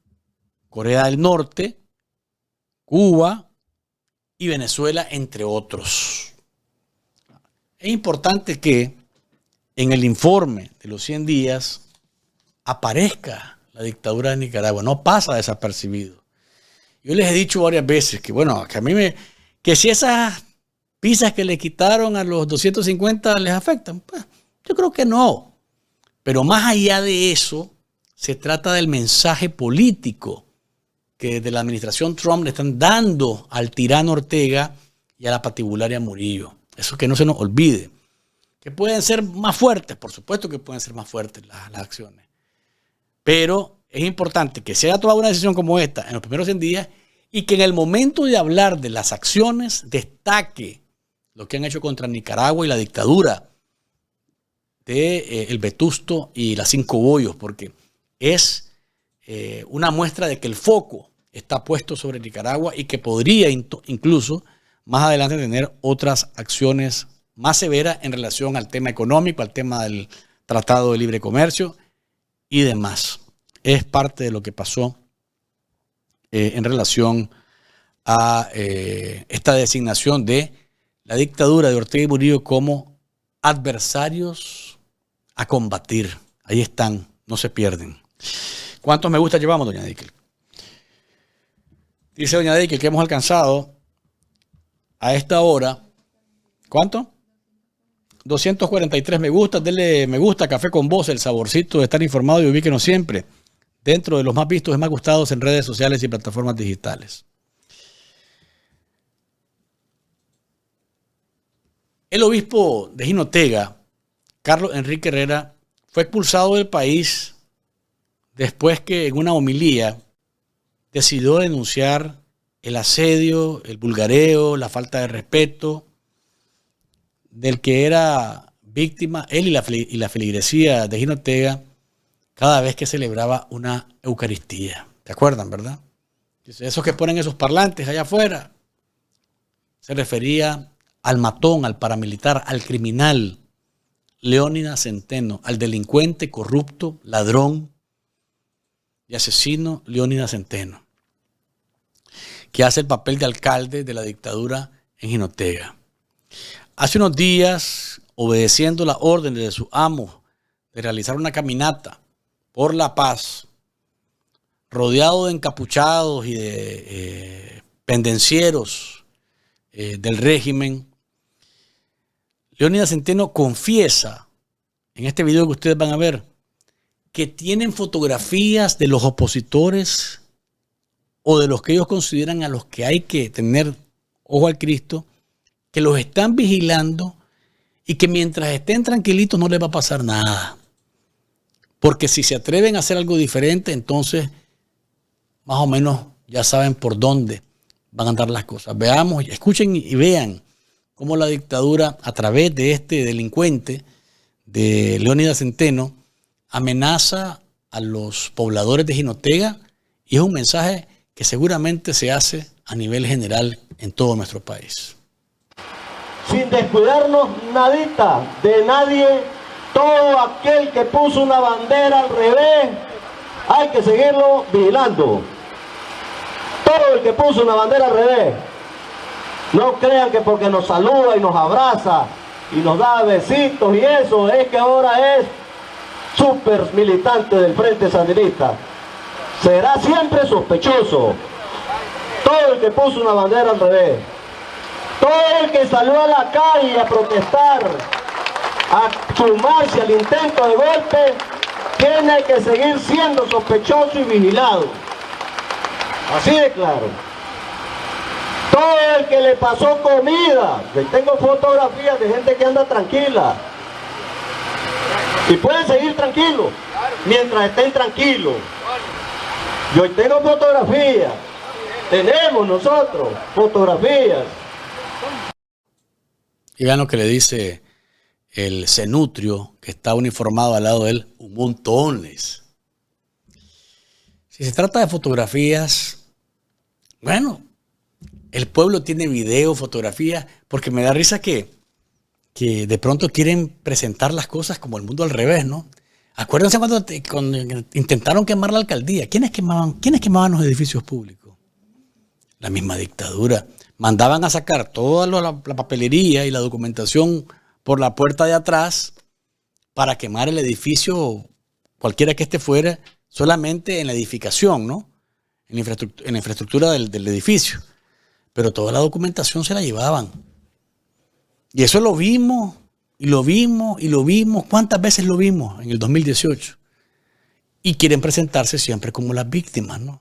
Corea del Norte, Cuba y Venezuela, entre otros. Es importante que en el informe de los 100 días aparezca la dictadura de Nicaragua, no pasa desapercibido. Yo les he dicho varias veces que, bueno, que si esas visas que le quitaron a los 250 les afectan, pues yo creo que no. Pero más allá de eso, se trata del mensaje político que desde la administración Trump le están dando al tirano Ortega y a la patibularia Murillo. Eso que no se nos olvide. Que pueden ser más fuertes, por supuesto que pueden ser más fuertes las acciones. Pero es importante que se haya tomado una decisión como esta en los primeros 100 días y que en el momento de hablar de las acciones destaque lo que han hecho contra Nicaragua y la dictadura de el Vetusto y las Cinco Bollos, porque es una muestra de que el foco está puesto sobre Nicaragua y que podría incluso más adelante tener otras acciones más severas en relación al tema económico, al tema del Tratado de Libre Comercio y demás. Es parte de lo que pasó en relación a esta designación de la dictadura de Ortega y Murillo como adversarios a combatir. Ahí están, no se pierden. ¿Cuántos me gusta llevamos, doña Dickel? Dice doña Dickel que hemos alcanzado a esta hora, ¿cuánto? 243 me gusta. Denle me gusta a Café con Voz, el saborcito de estar informado y ubíquenos siempre dentro de los más vistos y más gustados en redes sociales y plataformas digitales. El obispo de Jinotega, Carlos Enrique Herrera, fue expulsado del país después que en una homilía decidió denunciar el asedio, el vulgareo, la falta de respeto del que era víctima él y la feligresía de Jinotega cada vez que celebraba una Eucaristía. ¿Se acuerdan, verdad? Dice, esos que ponen esos parlantes allá afuera. Se refería al matón, al paramilitar, al criminal Leónidas Centeno, al delincuente, corrupto, ladrón y asesino Leónidas Centeno, que hace el papel de alcalde de la dictadura en Jinotega. Hace unos días, obedeciendo la orden de su amo de realizar una caminata por la paz, rodeado de encapuchados y de pendencieros del régimen, Leónidas Centeno confiesa en este video que ustedes van a ver que tienen fotografías de los opositores o de los que ellos consideran a los que hay que tener ojo al Cristo, que los están vigilando y que mientras estén tranquilitos no les va a pasar nada. Porque si se atreven a hacer algo diferente, entonces más o menos ya saben por dónde van a andar las cosas. Veamos, escuchen y vean cómo la dictadura, a través de este delincuente de Leónidas Centeno, amenaza a los pobladores de Jinotega, y es un mensaje que seguramente se hace a nivel general en todo nuestro país. Sin descuidarnos nadita de nadie, todo aquel que puso una bandera al revés, hay que seguirlo vigilando. Todo el que puso una bandera al revés. No crean que porque nos saluda y nos abraza y nos da besitos y eso, es que ahora es súper militante del Frente Sandinista. Será siempre sospechoso. Todo el que puso una bandera al revés. Todo el que salió a la calle a protestar, a sumarse al intento de golpe, tiene que seguir siendo sospechoso y vigilado. Así de claro. Todo el que le pasó comida, yo tengo fotografías de gente que anda tranquila. Y pueden seguir tranquilos, mientras estén tranquilos. Yo tengo fotografías, tenemos nosotros fotografías. Y vean lo que le dice el cenutrio que está uniformado al lado de él, un montones. Si se trata de fotografías, bueno, el pueblo tiene video, fotografía, porque me da risa que de pronto quieren presentar las cosas como el mundo al revés, ¿no? Acuérdense cuando intentaron quemar la alcaldía. ¿Quiénes quemaban los edificios públicos? La misma dictadura. Mandaban a sacar toda la papelería y la documentación por la puerta de atrás para quemar el edificio, cualquiera que esté fuera, solamente en la edificación, ¿no? En la infraestructura del edificio. Pero toda la documentación se la llevaban. Y eso lo vimos, y lo vimos, y lo vimos. ¿Cuántas veces lo vimos en el 2018? Y quieren presentarse siempre como las víctimas, ¿no?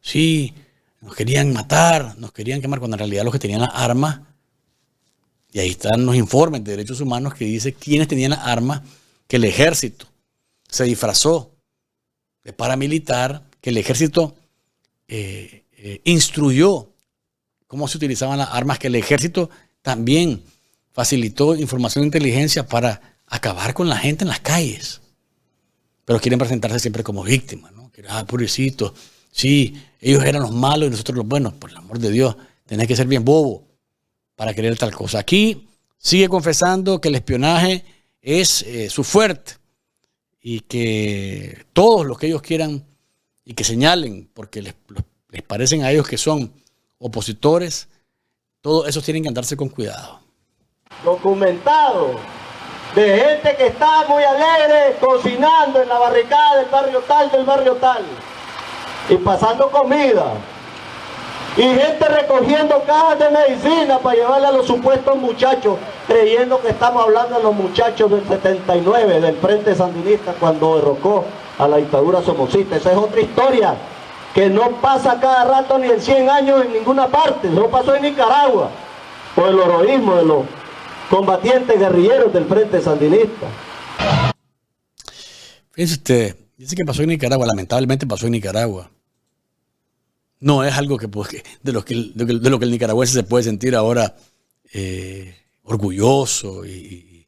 Sí, nos querían matar, nos querían quemar, cuando en realidad los que tenían las armas, y ahí están los informes de derechos humanos que dice quiénes tenían las armas, que el ejército se disfrazó de paramilitar, que el ejército instruyó cómo se utilizaban las armas, que el ejército también facilitó información de inteligencia para acabar con la gente en las calles. Pero quieren presentarse siempre como víctimas, ¿no? Que, pobrecitos, sí, ellos eran los malos y nosotros los buenos. Por el amor de Dios, tenés que ser bien bobo para querer tal cosa. Aquí sigue confesando que el espionaje es su fuerte y que todos los que ellos quieran y que señalen, porque les parecen a ellos que son opositores, todos esos tienen que andarse con cuidado. Documentado de gente que está muy alegre cocinando en la barricada del barrio tal y pasando comida, y gente recogiendo cajas de medicina para llevarle a los supuestos muchachos, creyendo que estamos hablando de los muchachos del 79 del Frente Sandinista cuando derrocó a la dictadura somocista. Esa es otra historia que no pasa cada rato ni en 100 años en ninguna parte. No pasó en Nicaragua por el heroísmo de los combatientes guerrilleros del Frente Sandinista. Fíjense usted, dice que pasó en Nicaragua, lamentablemente pasó en Nicaragua. No es algo de lo que el nicaragüense se puede sentir ahora orgulloso y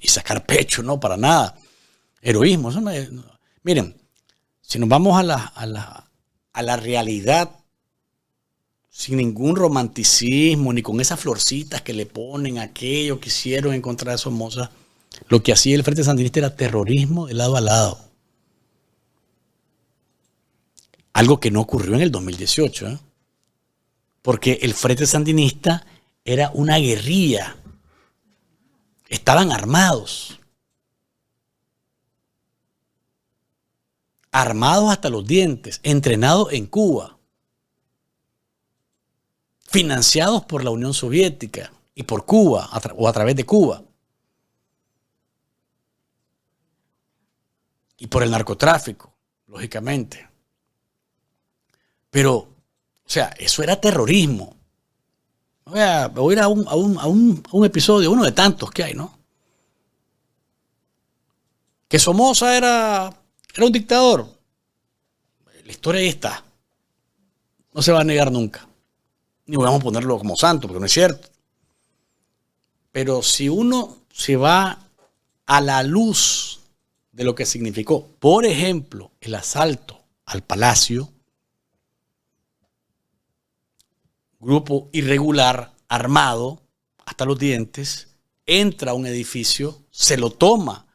sacar pecho, no, para nada. Heroísmo, eso no es, no. Miren, si nos vamos a la realidad sin ningún romanticismo, ni con esas florcitas que le ponen a aquello que hicieron en contra de Somoza, lo que hacía el Frente Sandinista era terrorismo de lado a lado. Algo que no ocurrió en el 2018, ¿eh? Porque el Frente Sandinista era una guerrilla. Estaban armados. Armados hasta los dientes, entrenados en Cuba. Financiados por la Unión Soviética y por Cuba, o a través de Cuba. Y por el narcotráfico, lógicamente. Pero, o sea, eso era terrorismo. Voy a ir a un episodio, uno de tantos que hay, ¿no? Que Somoza era un dictador. La historia ahí está. No se va a negar nunca. Ni vamos a ponerlo como santo, porque no es cierto. Pero si uno se va a la luz de lo que significó, por ejemplo, el asalto al Palacio, grupo irregular, armado, hasta los dientes, entra a un edificio, se lo toma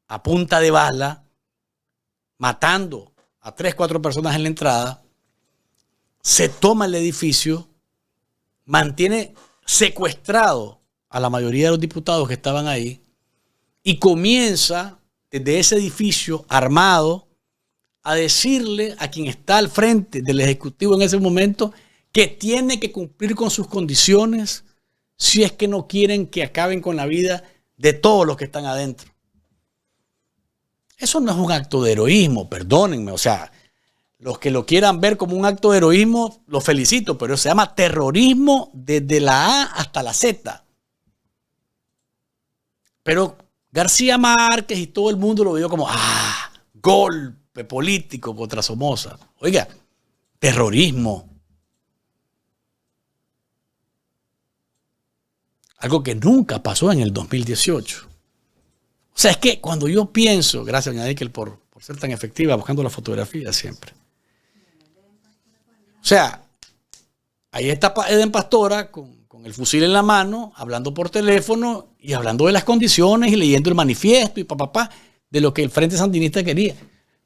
a punta de bala, matando a 3, 4 personas en la entrada, se toma el edificio, mantiene secuestrado a la mayoría de los diputados que estaban ahí y comienza desde ese edificio armado a decirle a quien está al frente del Ejecutivo en ese momento que tiene que cumplir con sus condiciones si es que no quieren que acaben con la vida de todos los que están adentro. Eso no es un acto de heroísmo, perdónenme, o sea, los que lo quieran ver como un acto de heroísmo, los felicito, pero se llama terrorismo desde la A hasta la Z. Pero García Márquez y todo el mundo lo vio como, golpe político contra Somoza. Oiga, terrorismo. Algo que nunca pasó en el 2018. O sea, es que cuando yo pienso, gracias doña Dickel por ser tan efectiva buscando la fotografía siempre. O sea, ahí está Eden Pastora con el fusil en la mano, hablando por teléfono y hablando de las condiciones y leyendo el manifiesto y de lo que el Frente Sandinista quería.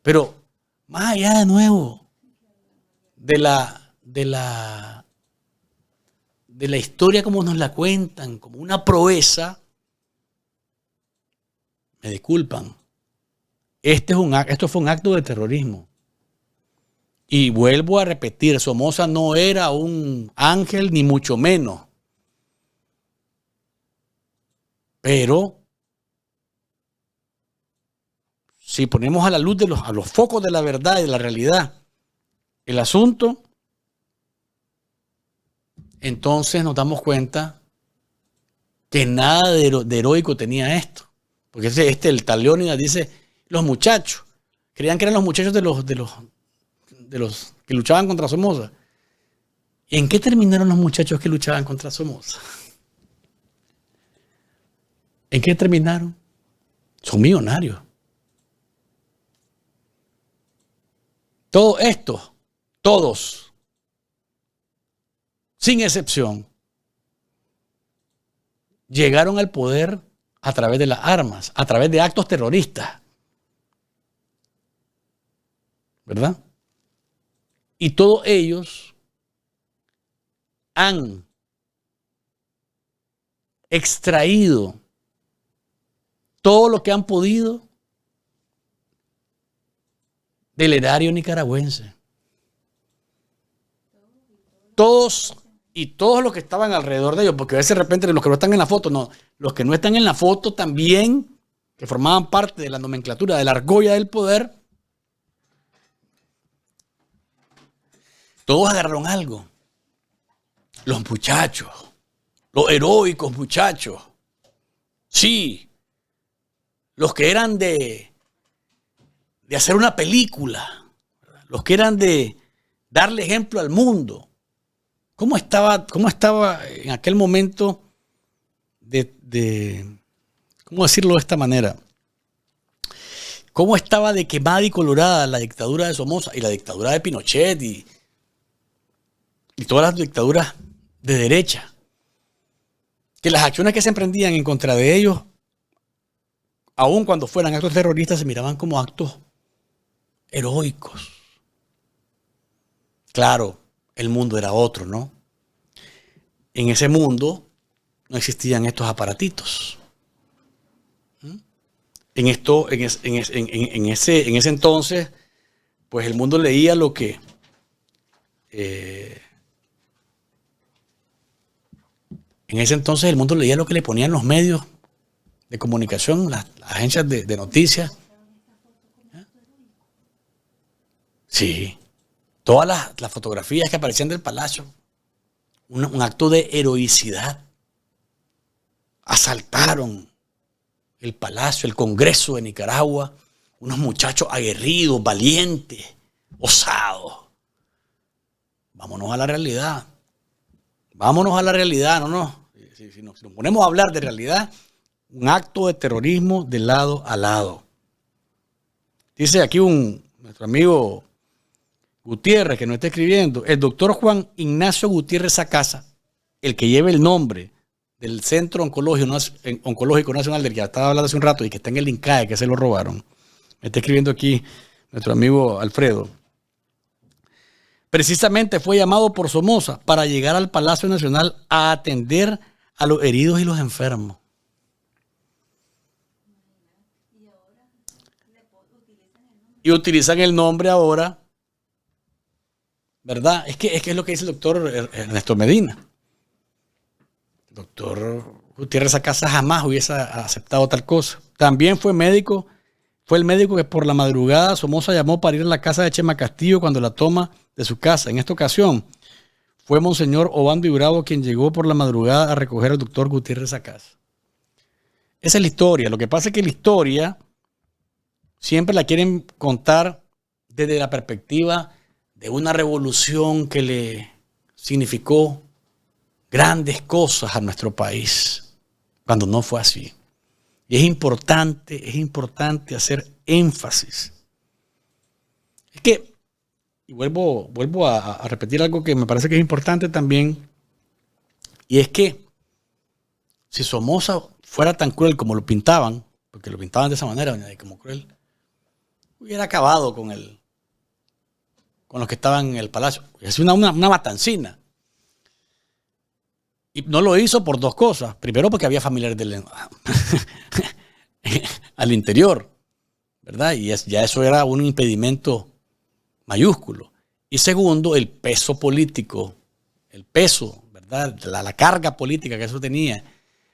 Pero más allá de nuevo de la historia como nos la cuentan, como una proeza, me disculpan, esto fue un acto de terrorismo. Y vuelvo a repetir, Somoza no era un ángel ni mucho menos. Pero si ponemos a la luz a los focos de la verdad y de la realidad el asunto, entonces nos damos cuenta que nada de heroico tenía esto. Porque el tal Leónidas dice, los muchachos, creían que eran los muchachos de los que luchaban contra Somoza. ¿Y en qué terminaron los muchachos que luchaban contra Somoza? ¿En qué terminaron? Son millonarios. Todo esto, todos, sin excepción, llegaron al poder a través de las armas, a través de actos terroristas. ¿Verdad? Y todos ellos han extraído todo lo que han podido del erario nicaragüense. Todos los que estaban alrededor de ellos, porque a veces de repente los que no están en la foto, no, los que no están en la foto también, que formaban parte de la nomenclatura de la argolla del poder, todos agarraron algo. Los muchachos, los heroicos muchachos, sí, los que eran de hacer una película, los que eran de darle ejemplo al mundo. ¿Cómo estaba en aquel momento ¿cómo decirlo de esta manera? ¿Cómo estaba de quemada y colorada la dictadura de Somoza y la dictadura de Pinochet y y todas las dictaduras de derecha, que las acciones que se emprendían en contra de ellos, aun cuando fueran actos terroristas, se miraban como actos heroicos. Claro, el mundo era otro, ¿no? En ese mundo no existían estos aparatitos. En ese entonces, pues el mundo leía lo que le ponían los medios de comunicación, las agencias de noticias. Sí, todas las fotografías que aparecían del palacio, un acto de heroicidad. Asaltaron el palacio, el Congreso de Nicaragua, unos muchachos aguerridos, valientes, osados. Vámonos a la realidad. Vámonos a la realidad, no. Si nos ponemos a hablar de realidad, un acto de terrorismo de lado a lado. Dice aquí nuestro amigo Gutiérrez, que nos está escribiendo, el doctor Juan Ignacio Gutiérrez Sacasa, el que lleva el nombre del Centro Oncológico Nacional del que estaba hablando hace un rato y que está en el INCAE, que se lo robaron. Me está escribiendo aquí nuestro amigo Alfredo. Precisamente fue llamado por Somoza para llegar al Palacio Nacional a atender a los heridos y los enfermos. Y utilizan el nombre ahora, ¿verdad? Es que es lo que dice el doctor Ernesto Medina. El doctor Gutiérrez Sacasa jamás hubiese aceptado tal cosa. También fue el médico que por la madrugada Somoza llamó para ir a la casa de Chema Castillo cuando la toma de su casa. En esta ocasión fue Monseñor Obando y Bravo quien llegó por la madrugada a recoger al doctor Gutiérrez Sacasa. Esa es la historia. Lo que pasa es que la historia siempre la quieren contar desde la perspectiva de una revolución que le significó grandes cosas a nuestro país, cuando no fue así. Y es importante hacer énfasis. Es que, y vuelvo a repetir algo que me parece que es importante también, y es que si Somoza fuera tan cruel como lo pintaban, porque lo pintaban de esa manera, como cruel, hubiera acabado con los que estaban en el palacio. Es una matancina. Y no lo hizo por dos cosas. Primero, porque había familiares al interior, ¿verdad? Y ya eso era un impedimento mayúsculo. Y segundo, el peso político, el peso, ¿verdad? La carga política que eso tenía,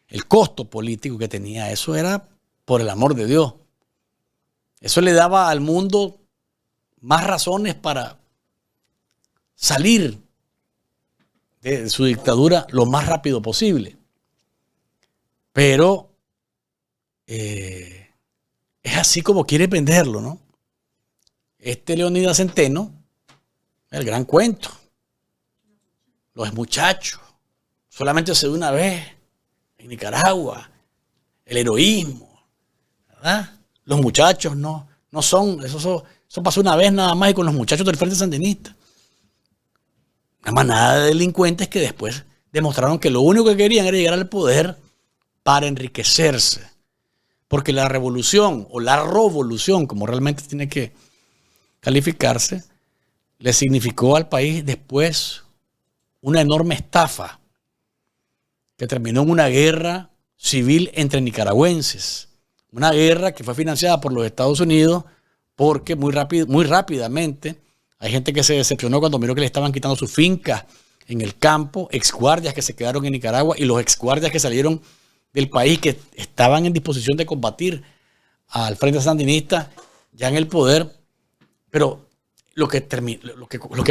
el costo político que tenía, eso era por el amor de Dios. Eso le daba al mundo más razones para salir de su dictadura lo más rápido posible. Pero es así como quiere venderlo, ¿no? Leonidas Centeno, el gran cuento. Los muchachos, solamente se ve una vez en Nicaragua, el heroísmo, ¿verdad? Los muchachos no son, eso pasó una vez nada más y con los muchachos del Frente Sandinista. Una manada de delincuentes que después demostraron que lo único que querían era llegar al poder para enriquecerse. Porque la revolución o la revolución, como realmente tiene que calificarse, le significó al país después una enorme estafa que terminó en una guerra civil entre nicaragüenses. Una guerra que fue financiada por los Estados Unidos porque muy rápidamente hay gente que se decepcionó cuando miró que le estaban quitando sus fincas en el campo, exguardias que se quedaron en Nicaragua y los exguardias que salieron del país que estaban en disposición de combatir al Frente Sandinista ya en el poder. Pero lo que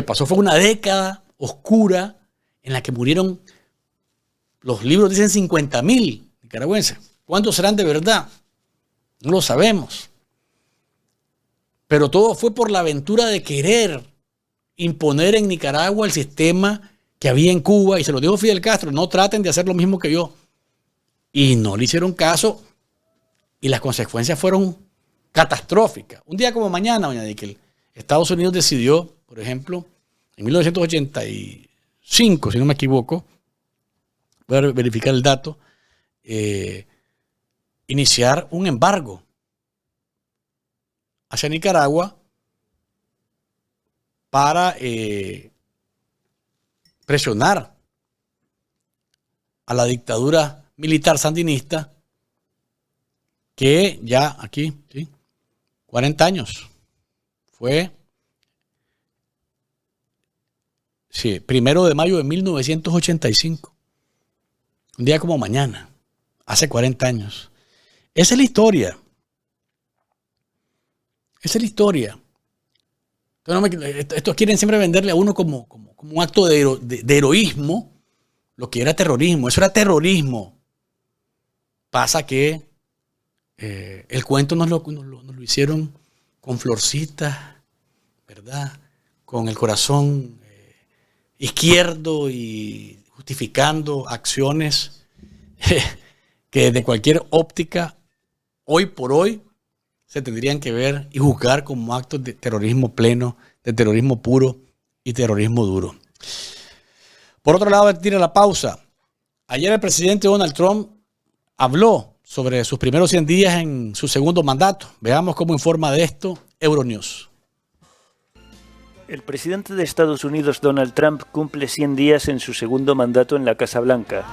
pasó fue una década oscura en la que murieron, los libros dicen 50,000 nicaragüenses. ¿Cuántos serán de verdad? No lo sabemos. Pero todo fue por la aventura de querer imponer en Nicaragua el sistema que había en Cuba. Y se lo dijo Fidel Castro, no traten de hacer lo mismo que yo. Y no le hicieron caso. Y las consecuencias fueron catastróficas. Un día como mañana, doña Dickel, Estados Unidos decidió, por ejemplo, en 1980 y 5, si no me equivoco, voy a verificar el dato, iniciar un embargo hacia Nicaragua para presionar a la dictadura militar sandinista que ya aquí, ¿sí? 40 años. Fue 1 de mayo de 1985. Un día como mañana, hace 40 años. Esa es la historia. Esa es la historia. Estos quieren siempre venderle a uno como un acto de heroísmo lo que era terrorismo. Eso era terrorismo. Pasa que el cuento nos lo hicieron con florcitas, ¿verdad? Con el corazón izquierdo y justificando acciones que desde cualquier óptica, hoy por hoy, se tendrían que ver y juzgar como actos de terrorismo pleno, de terrorismo puro y terrorismo duro. Por otro lado, tira la pausa. Ayer el presidente Donald Trump habló sobre sus primeros 100 días en su segundo mandato. Veamos cómo informa de esto Euronews. El presidente de Estados Unidos, Donald Trump, cumple 100 días en su segundo mandato en la Casa Blanca.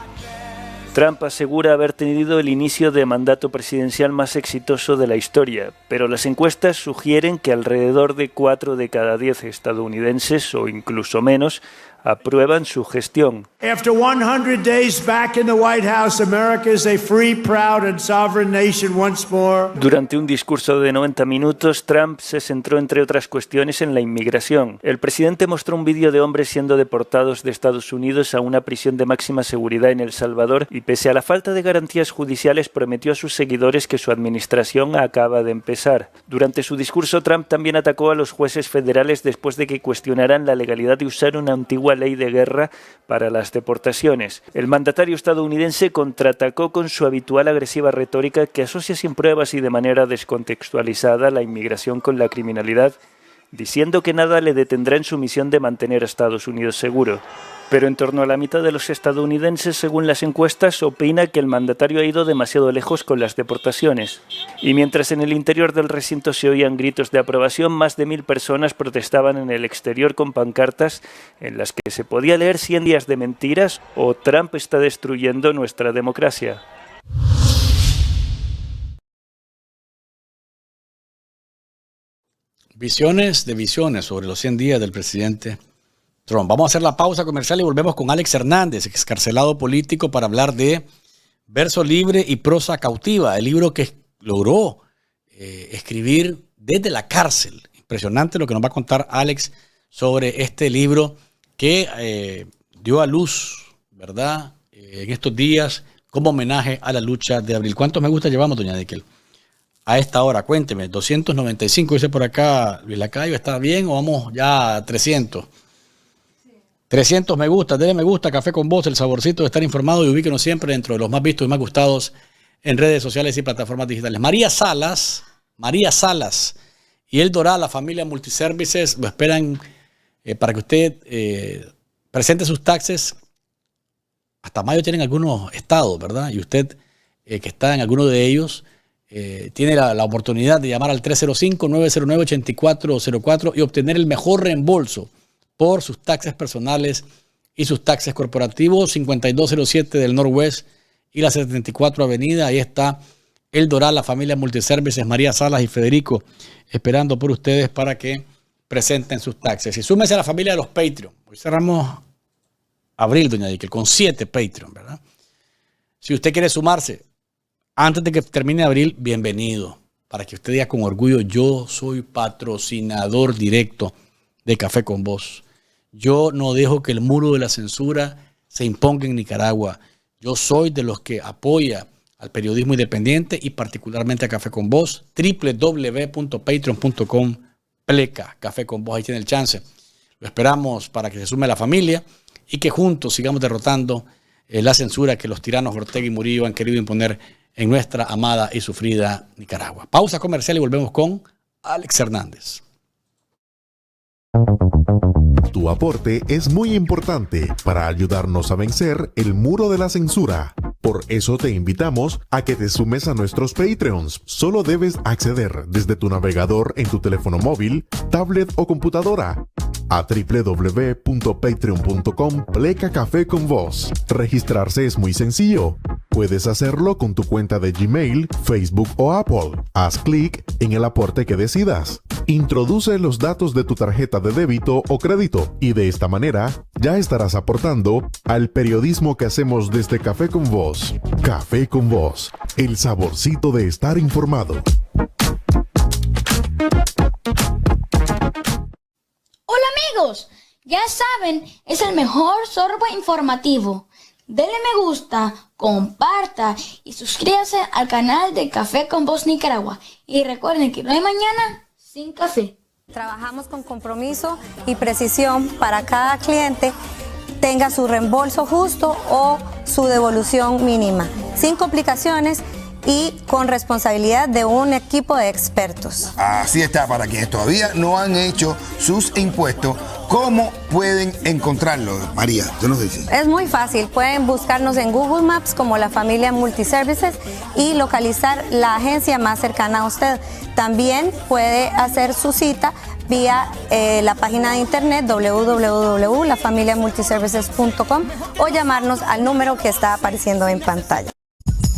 Trump asegura haber tenido el inicio de mandato presidencial más exitoso de la historia, pero las encuestas sugieren que alrededor de 4 de cada 10 estadounidenses, o incluso menos, aprueban su gestión. After 100 days back in the White House, America is a free, proud and sovereign nation once more. Durante un discurso de 90 minutos, Trump se centró, entre otras cuestiones, en la inmigración. El presidente mostró un vídeo de hombres siendo deportados de Estados Unidos a una prisión de máxima seguridad en El Salvador y, pese a la falta de garantías judiciales, prometió a sus seguidores que su administración acaba de empezar. Durante su discurso, Trump también atacó a los jueces federales después de que cuestionaran la legalidad de usar una antigua ley de guerra para las deportaciones. El mandatario estadounidense contraatacó con su habitual agresiva retórica que asocia sin pruebas y de manera descontextualizada la inmigración con la criminalidad, diciendo que nada le detendrá en su misión de mantener a Estados Unidos seguro. Pero en torno a la mitad de los estadounidenses, según las encuestas, opina que el mandatario ha ido demasiado lejos con las deportaciones. Y mientras en el interior del recinto se oían gritos de aprobación, más de 1000 personas protestaban en el exterior con pancartas en las que se podía leer 100 días de mentiras o Trump está destruyendo nuestra democracia. Visiones sobre los 100 días del presidente Trump. Vamos a hacer la pausa comercial y volvemos con Alex Hernández, excarcelado político, para hablar de Verso Libre y Prosa Cautiva, el libro que logró escribir desde la cárcel. Impresionante lo que nos va a contar Alex sobre este libro que dio a luz, ¿verdad? En estos días, como homenaje a la lucha de abril. ¿Cuántos me gusta llevamos, doña Dekel? A esta hora, cuénteme, 295, dice por acá Luis Lacayo, ¿está bien o vamos ya a 300? 300 me gusta, denle me gusta, Café con Voz, el saborcito de estar informado y ubíquenos siempre dentro de los más vistos y más gustados en redes sociales y plataformas digitales. María Salas y El Doral, la familia Multiservices, lo esperan para que usted presente sus taxes. Hasta mayo tienen algunos estados, ¿verdad? Y usted que está en alguno de ellos tiene la oportunidad de llamar al 305-909-8404 y obtener el mejor reembolso por sus taxes personales y sus taxes corporativos. 5207 del Northwest y la 74 Avenida. Ahí está El Doral, la familia Multiservices, María Salas y Federico, esperando por ustedes para que presenten sus taxes. Y súmese a la familia de los Patreon. Hoy cerramos abril, doña Dickel, con 7 Patreon, ¿verdad? Si usted quiere sumarse antes de que termine abril, bienvenido. Para que usted diga con orgullo, yo soy patrocinador directo de Café con Voz. Yo no dejo que el muro de la censura se imponga en Nicaragua. Yo soy de los que apoya al periodismo independiente y particularmente a Café con Voz. www.patreon.com/pleca Café con Voz. Ahí tiene el chance. Lo esperamos para que se sume a la familia y que juntos sigamos derrotando la censura que los tiranos Ortega y Murillo han querido imponer en nuestra amada y sufrida Nicaragua. Pausa comercial y volvemos con Alex Hernández. Tu aporte es muy importante para ayudarnos a vencer el muro de la censura. Por eso te invitamos a que te sumes a nuestros Patreons. Solo debes acceder desde tu navegador en tu teléfono móvil, tablet o computadora a www.patreon.com/cafeconvoz. Registrarse es muy sencillo. Puedes hacerlo con tu cuenta de Gmail, Facebook o Apple. Haz clic en el aporte que decidas. Introduce los datos de tu tarjeta de débito o crédito y de esta manera ya estarás aportando al periodismo que hacemos desde Café con Voz. Café con Voz, el saborcito de estar informado. Hola amigos, ya saben, es el mejor sorbo informativo. Denle me gusta, comparta y suscríbase al canal de Café con Voz Nicaragua. Y recuerden que no hay mañana sin café. Trabajamos con compromiso y precisión para cada cliente tenga su reembolso justo o su devolución mínima, sin complicaciones y con responsabilidad de un equipo de expertos. Así está, para quienes todavía no han hecho sus impuestos, ¿cómo pueden encontrarlo? María, tú nos dices. Es muy fácil, pueden buscarnos en Google Maps como la familia Multiservices y localizar la agencia más cercana a usted. También puede hacer su cita vía la página de internet www.lafamiliamultiservices.com o llamarnos al número que está apareciendo en pantalla.